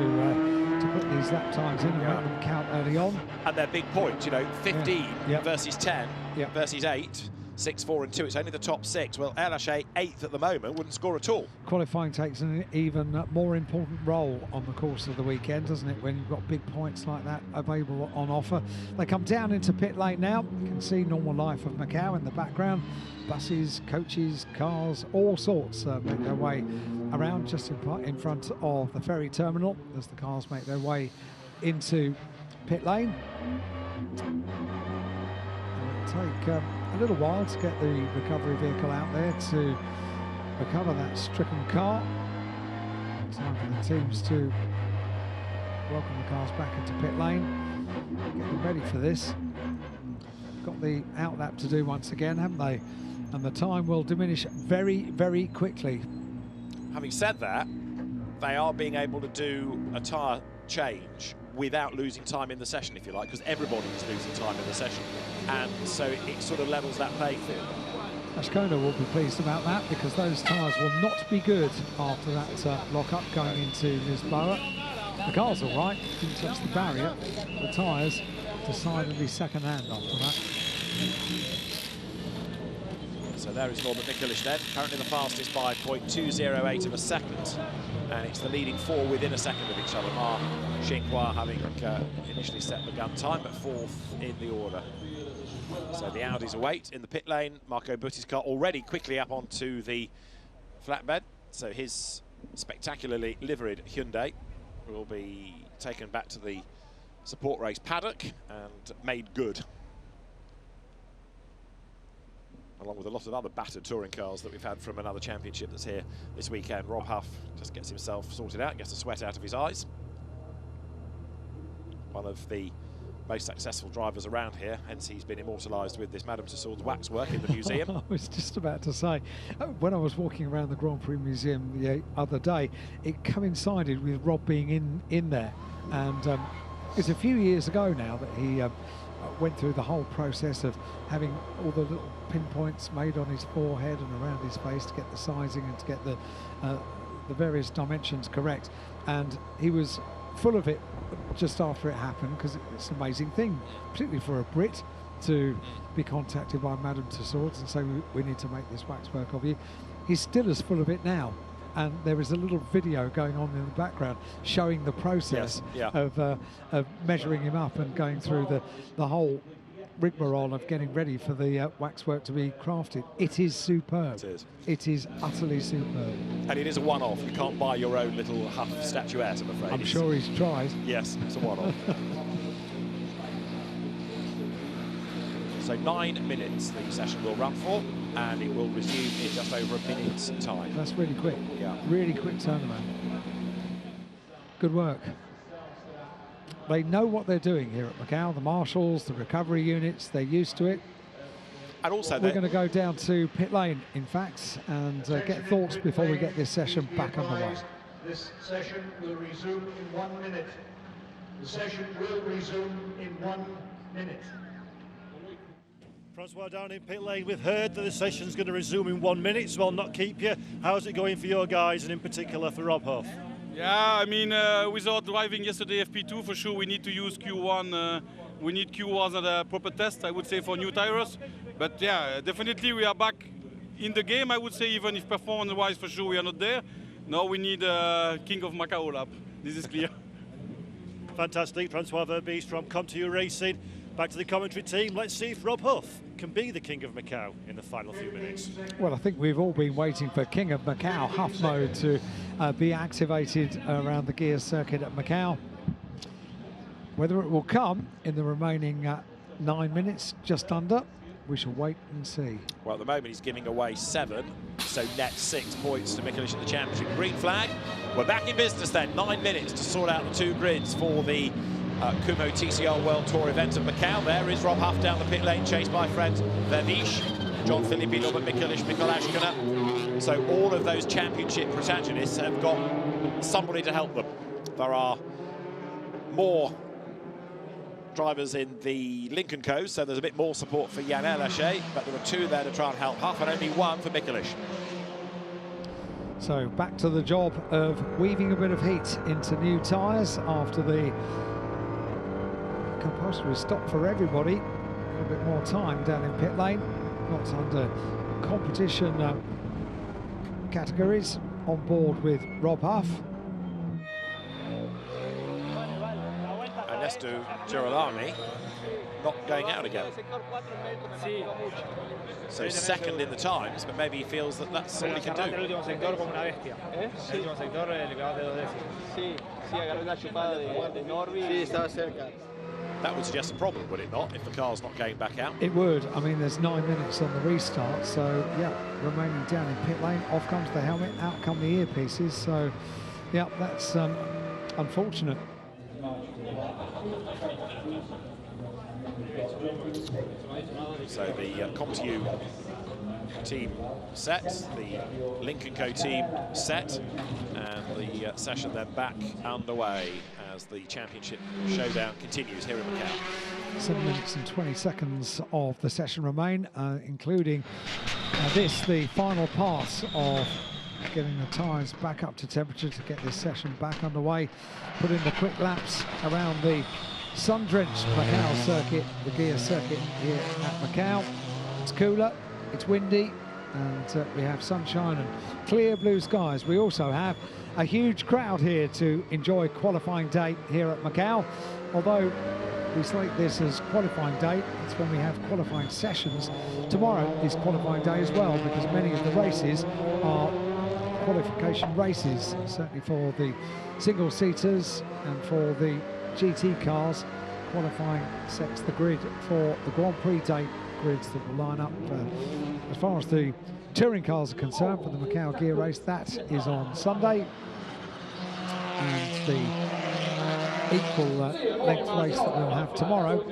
put these lap times in and make them count early on. And they're big points, you know, 15 versus 10 versus 8. 6, 4 and 2, it's only the top 6. Well, Ellershey, 8th at the moment, wouldn't score at all. Qualifying takes an even more important role on the course of the weekend, doesn't it, when you've got big points like that available on offer. They come down into pit lane now. You can see normal life of Macau in the background. Buses, coaches, cars, all sorts make their way around just in front of the ferry terminal as the cars make their way into pit lane. It'll take a little while to get the recovery vehicle out there to recover that stricken car. Time for the teams to welcome the cars back into pit lane, getting ready for this. Got the outlap to do once again, haven't they? And the time will diminish very, very quickly. Having said that, they are being able to do a tyre change without losing time in the session, if you like, because everybody is losing time in the session, and so it sort of levels that playing field. Ashkona will be pleased about that, because those tyres will not be good after that lock-up going into Lisboa. The car's all right, didn't touch the barrier. The tyres decidedly second-hand after that. So there is Norbert Mikulic then, currently the fastest by 0.208 of a second. And it's the leading four within a second of each other. Ma Xinhua having initially set the gun time, but fourth in the order. So the Audis await in the pit lane. Marco Butti's car already quickly up onto the flatbed. So his spectacularly liveried Hyundai will be taken back to the support race paddock and made good, along with a lot of other battered touring cars that we've had from another championship that's here this weekend. Rob Huff just gets himself sorted out, gets the sweat out of his eyes. One of the most successful drivers around here, hence he's been immortalised with this Madame Tussauds waxwork in the museum. I was just about to say, when I was walking around the Grand Prix Museum the other day, it coincided with Rob being in there, and it's a few years ago now that he went through the whole process of having all the little pinpoints made on his forehead and around his face to get the sizing and to get the various dimensions correct, and he was full of it just after it happened, because it's an amazing thing, particularly for a Brit, to be contacted by Madame Tussauds and say, we need to make this waxwork of you. He's still as full of it now, and there is a little video going on in the background showing the process of measuring him up and going through the whole rigmarole of getting ready for the waxwork to be crafted. It is superb. It is. It is utterly superb. And it is a one-off. You can't buy your own little Huff statuette, I'm afraid. I'm sure he's tried. Yes, it's a one-off. So 9 minutes the session will run for, and it will resume in just over a minute's time. That's really quick. Yeah. Really quick turnaround. Good work. They know what they're doing here at Macau. The marshals, the recovery units, they're used to it. And also we're going to go down to pit lane, in fact, and get thoughts before we get this session back underway. This session will resume in 1 minute. The session will resume in 1 minute. Francois, down in pit lane, we've heard that the session's going to resume in 1 minute, so I'll not keep you. How's it going for your guys, and in particular for Rob Huff? Yeah, I mean, without driving yesterday FP2, for sure we need to use Q1. We need Q1 as a proper test, I would say, for new tires. But yeah, definitely we are back in the game, I would say, even if performance-wise, for sure, we are not there. Now we need King of Macau lap. This is clear. Fantastic. Francois Verbeest from Kumho Racing. Back to the commentary team. Let's see if Rob Huff can be the King of Macau in the final few minutes. Well, I think we've all been waiting for King of Macau Huff mode to be activated around the gear circuit at Macau. Whether it will come in the remaining 9 minutes, just under, we shall wait and see. Well, at the moment he's giving away 7, so net 6 points to Mikulic at the championship. Green flag. We're back in business then. 9 minutes to sort out the 2 grids for the Kumho TCR World Tour event at Macau. There is Rob Huff down the pit lane, chased by Fred Verbeest, John Filipino, but Mikulic, Mikael Ashkana. So all of those championship protagonists have got somebody to help them. There are more drivers in the Lincoln Coast, so there's a bit more support for Jan Lachey, but there are 2 there to try and help Huff, and only 1 for Mikulic. So back to the job of weaving a bit of heat into new tyres after the compulsory stop for everybody. A little bit more time down in pit lane, not under competition categories, on board with Rob Huff. Ernesto Girolami not going out again. So second in the times, but maybe he feels that that's all he can do. That would suggest a problem, would it not, if the car's not going back out? It would. I mean, there's 9 minutes on the restart, so yeah, remaining down in pit lane, off comes the helmet, out come the earpieces, so yeah, that's unfortunate. So the Kumho team set, the Lincoln Co team set, and the session then back underway as the championship showdown continues here in Macau. 7 minutes and 20 seconds of the session remain, including the final pass of getting the tyres back up to temperature to get this session back underway. Put in the quick laps around the sun-drenched Macau circuit, the gear circuit here at Macau. It's cooler, it's windy, and we have sunshine and clear blue skies. We also have a huge crowd here to enjoy qualifying day here at Macau. Although we select this as qualifying day, it's when we have qualifying sessions. Tomorrow is qualifying day as well, because many of the races are qualification races, certainly for the single-seaters and for the GT cars. Qualifying sets the grid for the Grand Prix day grids that will line up. As far as the touring cars are concerned for the Macau gear race, that is on Sunday, and the equal length race that we'll have tomorrow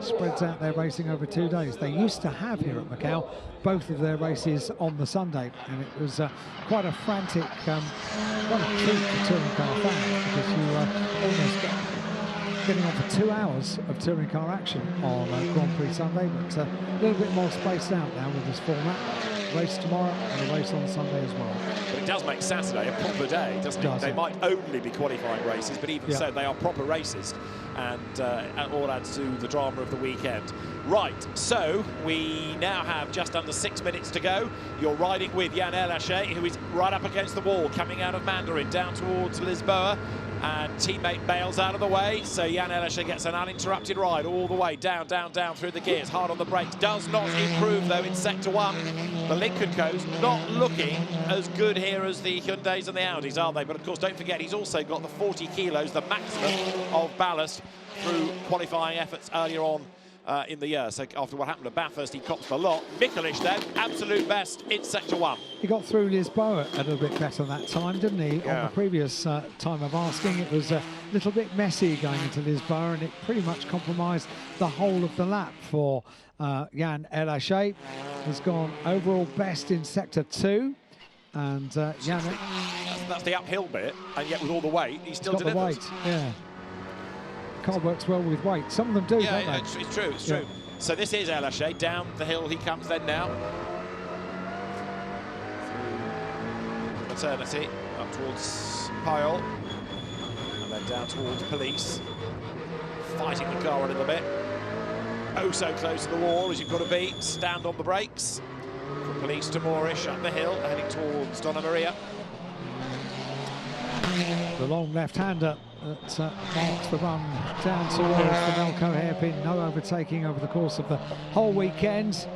spreads out their racing over 2 days. They used to have here at Macau both of their races on the Sunday, and it was quite a frantic, quite a treat for touring car fans, because you almost getting on for 2 hours of touring car action on Grand Prix Sunday, but a little bit more spaced out now with this format. Race tomorrow and a race on Sunday as well. But it does make Saturday a proper day, doesn't it? They might only be qualifying races, but even so, they are proper races, and all adds to the drama of the weekend. Right, so we now have just under 6 minutes to go. You're riding with Yann Elaché, who is right up against the wall, coming out of Mandarin, down towards Lisboa, and teammate bails out of the way, so Yann Elaché gets an uninterrupted ride all the way down, down, down through the gears, hard on the brakes. Does not improve, though, in Sector 1. The Lincoln Co's not looking as good here as the Hyundais and the Audis, are they? But, of course, don't forget, he's also got the 40 kilos, the maximum of ballast through qualifying efforts earlier on in the year. So after what happened to Bathurst, he cops the lot. Mikulic then, absolute best in Sector 1. He got through Lisboa a little bit better that time, didn't he? On the previous time of asking, it was a little bit messy going into Lisboa, and it pretty much compromised the whole of the lap for Yann Elaché. He's gone overall best in Sector 2, and Yann... That's the uphill bit, and yet with all the weight, he still delivers. The weight, yeah. Car works well with weight. Some of them do, don't they? It's true, it's true. So this is Elaché, down the hill he comes then now. Through Maternity, up towards Pyle, and then down towards Police. Fighting the car a little bit. Oh, so close to the wall as you've got to be. Stand on the brakes. From Police to Moorish up the hill, heading towards Donna Maria. The long left-hander that marks the run down towards the Melco hairpin. No overtaking over the course of the whole weekend.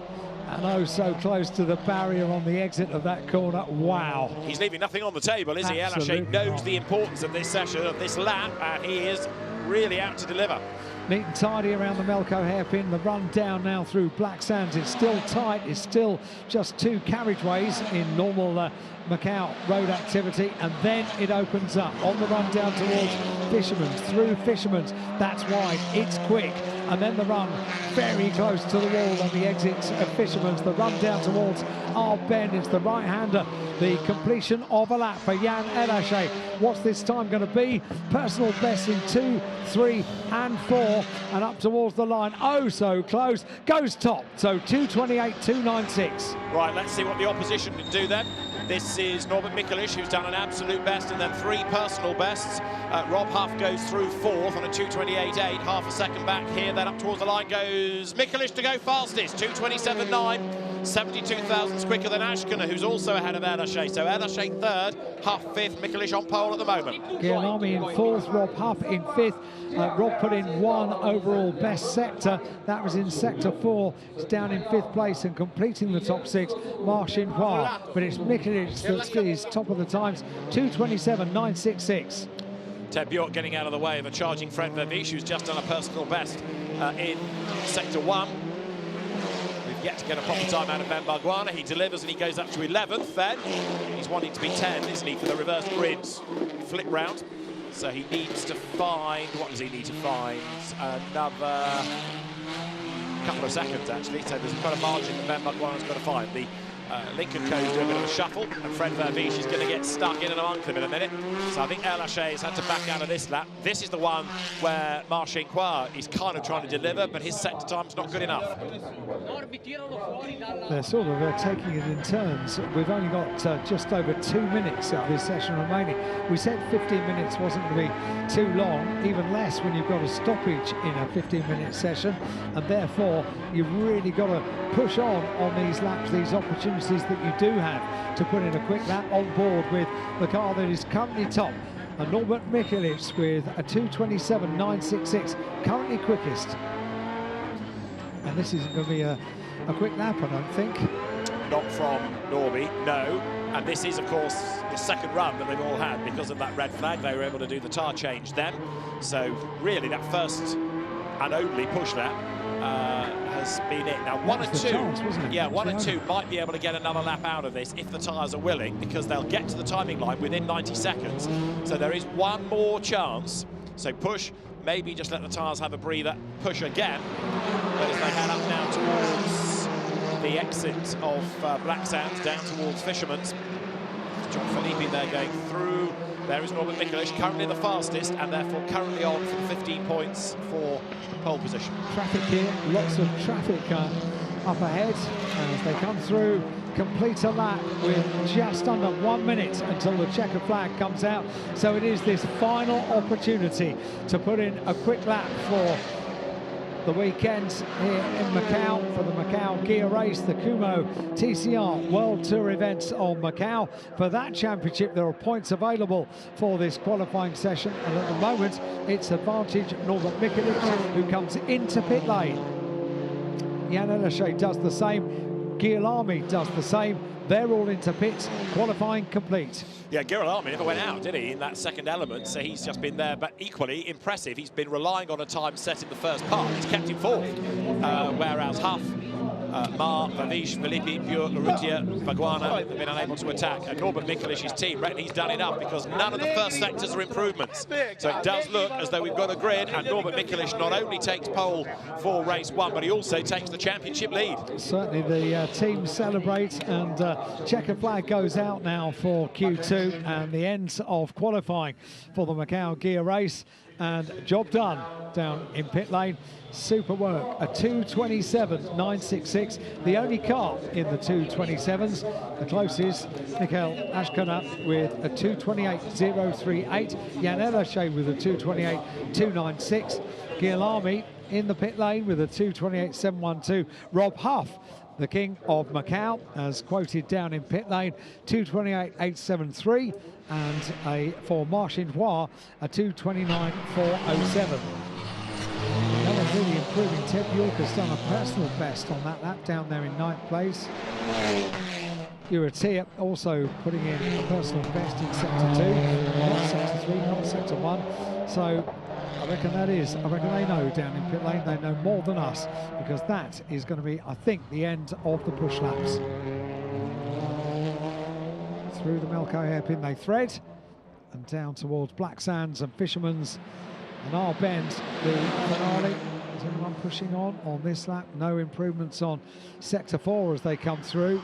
And oh, so close to the barrier on the exit of that corner. Wow. He's leaving nothing on the table, is he? Elaché knows the importance of this session, of this lap, and he is really out to deliver. Neat and tidy around the Melco hairpin. The run down now through Black Sands. It's still tight. It's still just 2 carriageways in normal Macau road activity, and then it opens up on the run down towards Fisherman's, through Fisherman's. That's wide. It's quick. And then the run very close to the wall on the exits of Fisherman's. The run down towards Arb Bend. It's the right-hander. The completion of a lap for Yann Elaché. What's this time going to be? Personal best in 2, 3 and 4, and up towards the line. Oh, so close. Goes top. So 2:28.296. Right, let's see what the opposition can do then. This is Norbert Mikulic, who's done an absolute best, and then 3 personal bests. Rob Huff goes through 4th on a 2:28.8, half a second back here. Then up towards the line goes Mikulic to go fastest, 2:27.9, 72 thousandths quicker than Ashkener, who's also ahead of Elaché. So Elaché 3rd, Huff 5th, Mikulic on pole at the moment. Gianami in 4th, Rob Huff in 5th. Rob put in 1 overall best sector. That was in Sector 4. It's down in 5th place and completing the top 6, Marcin Hua. But it's Mikulic that is top of the times, 2:27.966. Ted Bjork getting out of the way of a charging Fred Vervish, who's just done a personal best in Sector 1. We've yet to get a proper time out of Ben Barguana. He delivers and he goes up to 11th then. He's wanting to be 10, isn't he, for the reverse grids flip round. So he needs to find, what does he need to find? Another couple of seconds, actually. So there's quite a margin that Ben Barguana's got to find. The Lincoln Co's doing a bit of a shuffle, and Fred Verviche is going to get stuck in and amongst them in a minute. So I think El Haché has had to back out of this lap. This is the one where Marcin Khoa is kind of trying to deliver, but his sector time's not good enough. They're sort of taking it in turns. We've only got just over 2 minutes of this session remaining. We said 15 minutes wasn't going to be too long, even less when you've got a stoppage in a 15-minute session, and therefore you've really got to push on these laps, these opportunities that you do have to put in a quick lap on board with the car that is currently top. And Norbert Mikelic with a 2:27.966, currently quickest. And this isn't going to be a quick lap, I don't think. Not from Norby, no. And this is, of course, the second run that they've all had because of that red flag. They were able to do the tyre change then. So really, that first and only push lap has been it. Now, one and two, yeah, one and two might be able to get another lap out of this if the tyres are willing, because they'll get to the timing line within 90 seconds. So there is one more chance. So push, maybe just let the tyres have a breather, push again. But as they head up now towards the exit of Black Sands, down towards Fisherman's, John Philippi there going through. There is Norbert Mikelic, currently the fastest, and therefore currently on for 15 points for pole position. Traffic here, lots of traffic up ahead as they come through, complete a lap with just under 1 minute until the checker flag comes out. So it is this final opportunity to put in a quick lap for the weekend here in Macau for the Macau Gear Race, the Kumho TCR World Tour events on Macau. For that championship, there are points available for this qualifying session, and at the moment, it's advantage Norbert Mikelic, who comes into pit lane. Jan El Haché does the same, Guilherme does the same. They're all into pits, qualifying complete. Yeah, Guilherme never went out, did he, in that second element, so he's just been there, but equally impressive. He's been relying on a time set in the first part. He's kept him fourth, whereas Huff, Mar, Verviche, Philippi, Bure, Larutier, Baguana have been unable to attack. And Norbert Mikelic's team reckon he's done enough because none of the first sectors are improvements. So it does look as though we've got a grid, and Norbert Mikelic not only takes pole for race one, but he also takes the championship lead. Certainly the team celebrate, and checker flag goes out now for Q2 and the end of qualifying for the Macau Gear Race. And job done down in pit lane. Super work. A 2:27.966. The only car in the 2:27s. The closest, Michael Ashkana with a 2:28.038. Jan El Haché with a 2:28.296. Guilherme in the pit lane with a 2:28.712. Rob Huff, the king of Macau, as quoted down in pit lane, 2:28.873. And for Marcin Khoa, a 2:29.407. Another really improving. Ted Bjork has done a personal best on that lap down there in 9th place. Uratia also putting in a personal best in sector 2, not sector 3, not sector 1. So I reckon they know down in pit lane, they know more than us, because that is going to be, I think, the end of the push laps. Through the Melco hairpin they thread, and down towards Black Sands and Fisherman's, and our bend, the finale. Is anyone pushing on this lap? No improvements on sector 4 as they come through.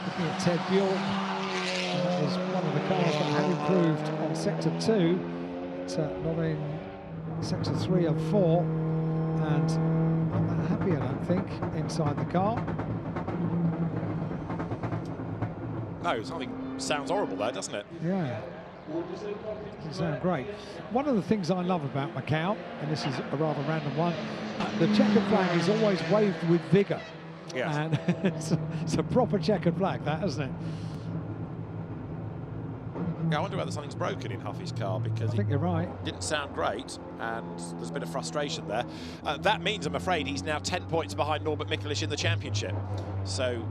Looking at Ted Bjork, that is one of the cars that had improved on sector 2, but not in sector 3 and 4, and not that happy, I don't think, inside the car. No, something sounds horrible there, doesn't it? Yeah, doesn't sound great. One of the things I love about Macau, and this is a rather random one, the checkered flag is always waved with vigour. Yes. And it's a proper checkered flag, that, isn't it? Yeah, I wonder whether something's broken in Huffy's car, because I think you're right. It didn't sound great, and there's a bit of frustration there. That means, I'm afraid, he's now 10 points behind Norbert Mikelic in the championship. So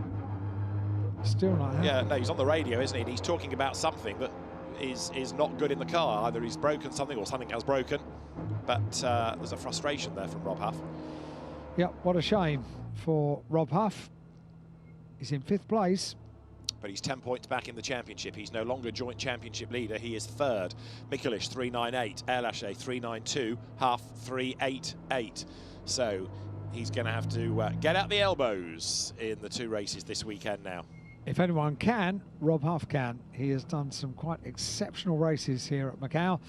still not happy. Yeah, no, he's on the radio, isn't he? And he's talking about something that is not good in the car. Either he's broken something or something has broken. But there's a frustration there from Rob Huff. Yeah, what a shame for Rob Huff. He's in 5th place. But he's 10 points back in the championship. He's no longer joint championship leader. He is 3rd. Mikelic 3.98, El Haché 3.92, Huff 3.88. So he's going to have to get out the elbows in the 2 races this weekend now. if anyone can, Rob Huff can. He has done some quite exceptional races here at Macau,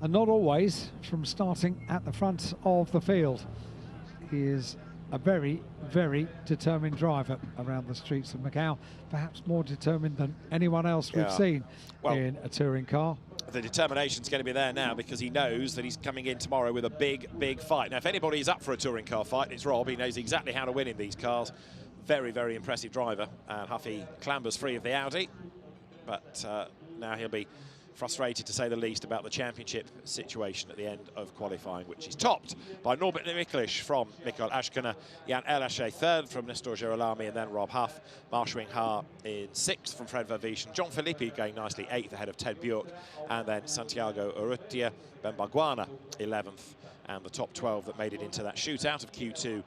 and not always from starting at the front of the field. He is a very, very determined driver around the streets of Macau, perhaps more determined than anyone else we've seen in a touring car. The determination's going to be there now because he knows that he's coming in tomorrow with a big, big fight. Now, if anybody's up for a touring car fight, it's Rob. He knows exactly how to win in these cars. Very, very impressive driver. And Huffy clambers free of the Audi, but now he'll be frustrated, to say the least, about the championship situation at the end of qualifying, which is topped by Norbert Miklish from Mikael Ashkana, Jan Elaché third from Nestor Girolami, and then Rob Huff, Marshwing Ha in sixth from Fred Vervies, and John Filippi going nicely eighth ahead of Ted Bjork, and then Santiago Urrutia, Ben Baguana 11th, and the top 12 that made it into that shootout of Q2,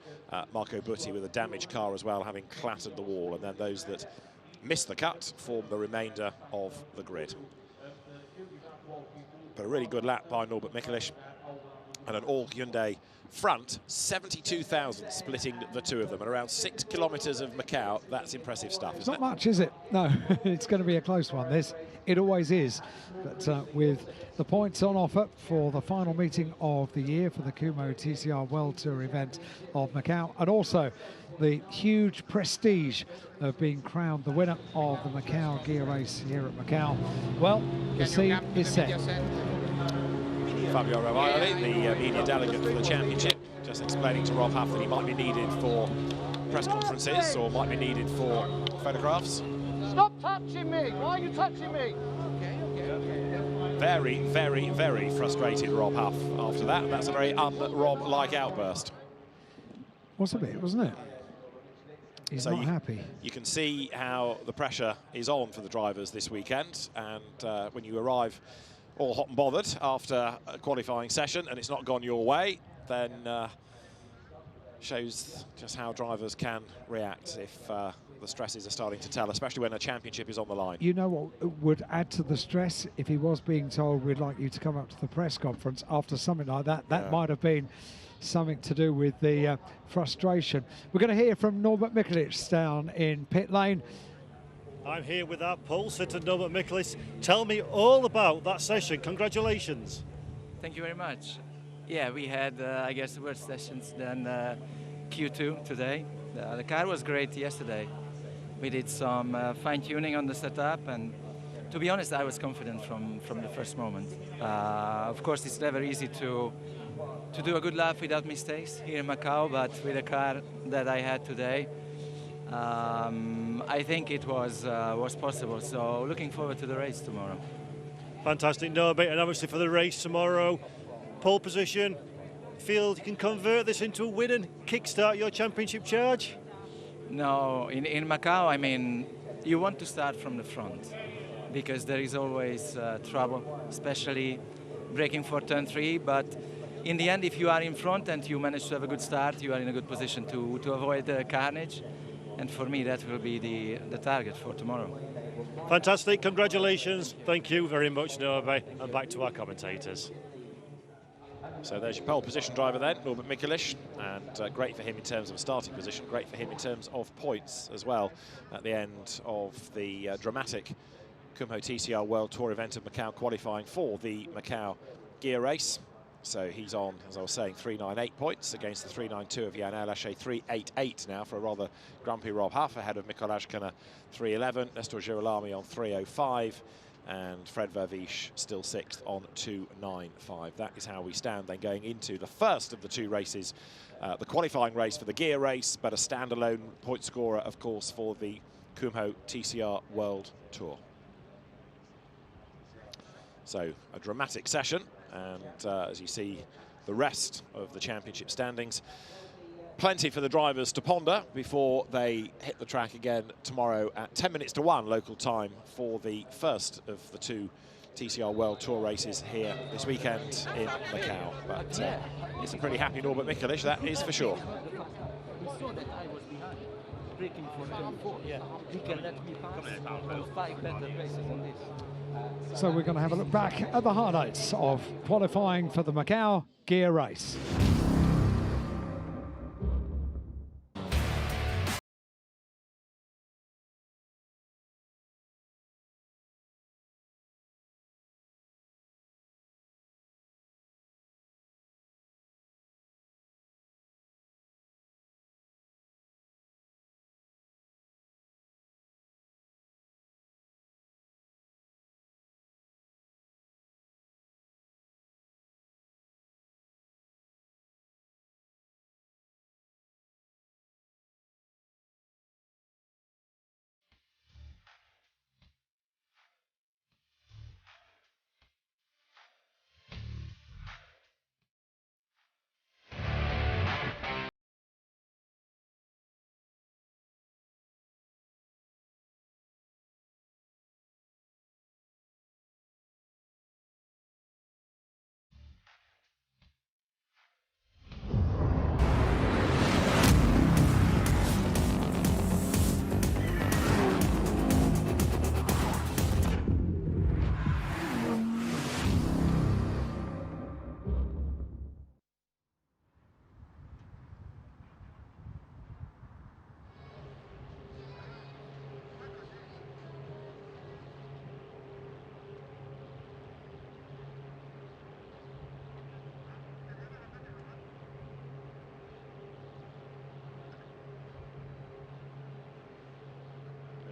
Marco Butti with a damaged car as well, having clattered the wall, and then those that missed the cut form the remainder of the grid. But a really good lap by Norbert Miklish, and an all Hyundai front, 72,000 splitting the two of them, and around 6 kilometres of Macau. That's impressive stuff, isn't it? Not much, is it? No, it's going to be a close one, this. It always is. But with the points on offer for the final meeting of the year for the Kumho TCR World Tour event of Macau, and also the huge prestige of being crowned the winner of the Macau gear race here at Macau, well, the scene is set. Fabio Romagnoli, the media delegate for the championship, just explaining to Rob Huff that he might be needed for press conferences or might be needed for photographs. Stop touching me! Why are you touching me? Very, very, very frustrated Rob Huff after that. That's a very un-Rob-like outburst. Was a bit, wasn't it? He's not happy. You can see how the pressure is on for the drivers this weekend, and when you arrive all hot and bothered after a qualifying session and it's not gone your way, then shows just how drivers can react if the stresses are starting to tell, especially when a championship is on the line. You know what would add to the stress? If he was being told, we'd like you to come up to the press conference after something like that, that might have been something to do with the frustration. We're going to hear from Norbert Miklish down in pit lane. I'm here with our pole sitter, Norbert Miklish. Tell me all about that session. Congratulations. Thank you very much. Yeah, we had, I guess, worse sessions than Q2 today. The car was great yesterday. We did some fine-tuning on the setup, and to be honest, I was confident from the first moment. Of course, it's never easy to do a good lap without mistakes here in Macau, but with the car that I had today, I think it was possible. So looking forward to the race tomorrow. Fantastic, Norbert, and obviously for the race tomorrow, pole position, feel you can convert this into a win and kickstart your championship charge? No, in Macau, I mean, you want to start from the front because there is always trouble, especially braking for turn 3, but in the end, if you are in front and you manage to have a good start, you are in a good position to avoid carnage. And for me, that will be the target for tomorrow. Fantastic, congratulations. Thank you very much, Norbert. And back to our commentators. So there's your pole position driver then, Norbert Miklish, and great for him in terms of starting position, great for him in terms of points as well at the end of the dramatic Kumho TCR World Tour event of Macau, qualifying for the Macau gear race. So he's on, as I was saying, 398 points against the 392 of Jan Elaché, 388 now for a rather grumpy Rob Huff, ahead of Mikael Ashkana, 311, Nestor Girolami on 305, and Fred Vervies still 6th on 295. That is how we stand then going into the first of the two races, the qualifying race for the gear race, but a standalone point scorer, of course, for the Kumho TCR World Tour. So a dramatic session, and as you see the rest of the championship standings, plenty for the drivers to ponder before they hit the track again tomorrow at 10 minutes to 1 local time for the first of the two TCR World Tour races here this weekend in Macau. But it's a pretty happy Norbert Miklish, that is for sure. Braking for turn 4. Yeah. He can let me pass 5 better races than this. So we're going to have a look back at the highlights of qualifying for the Macau gear race.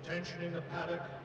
Attention in the paddock.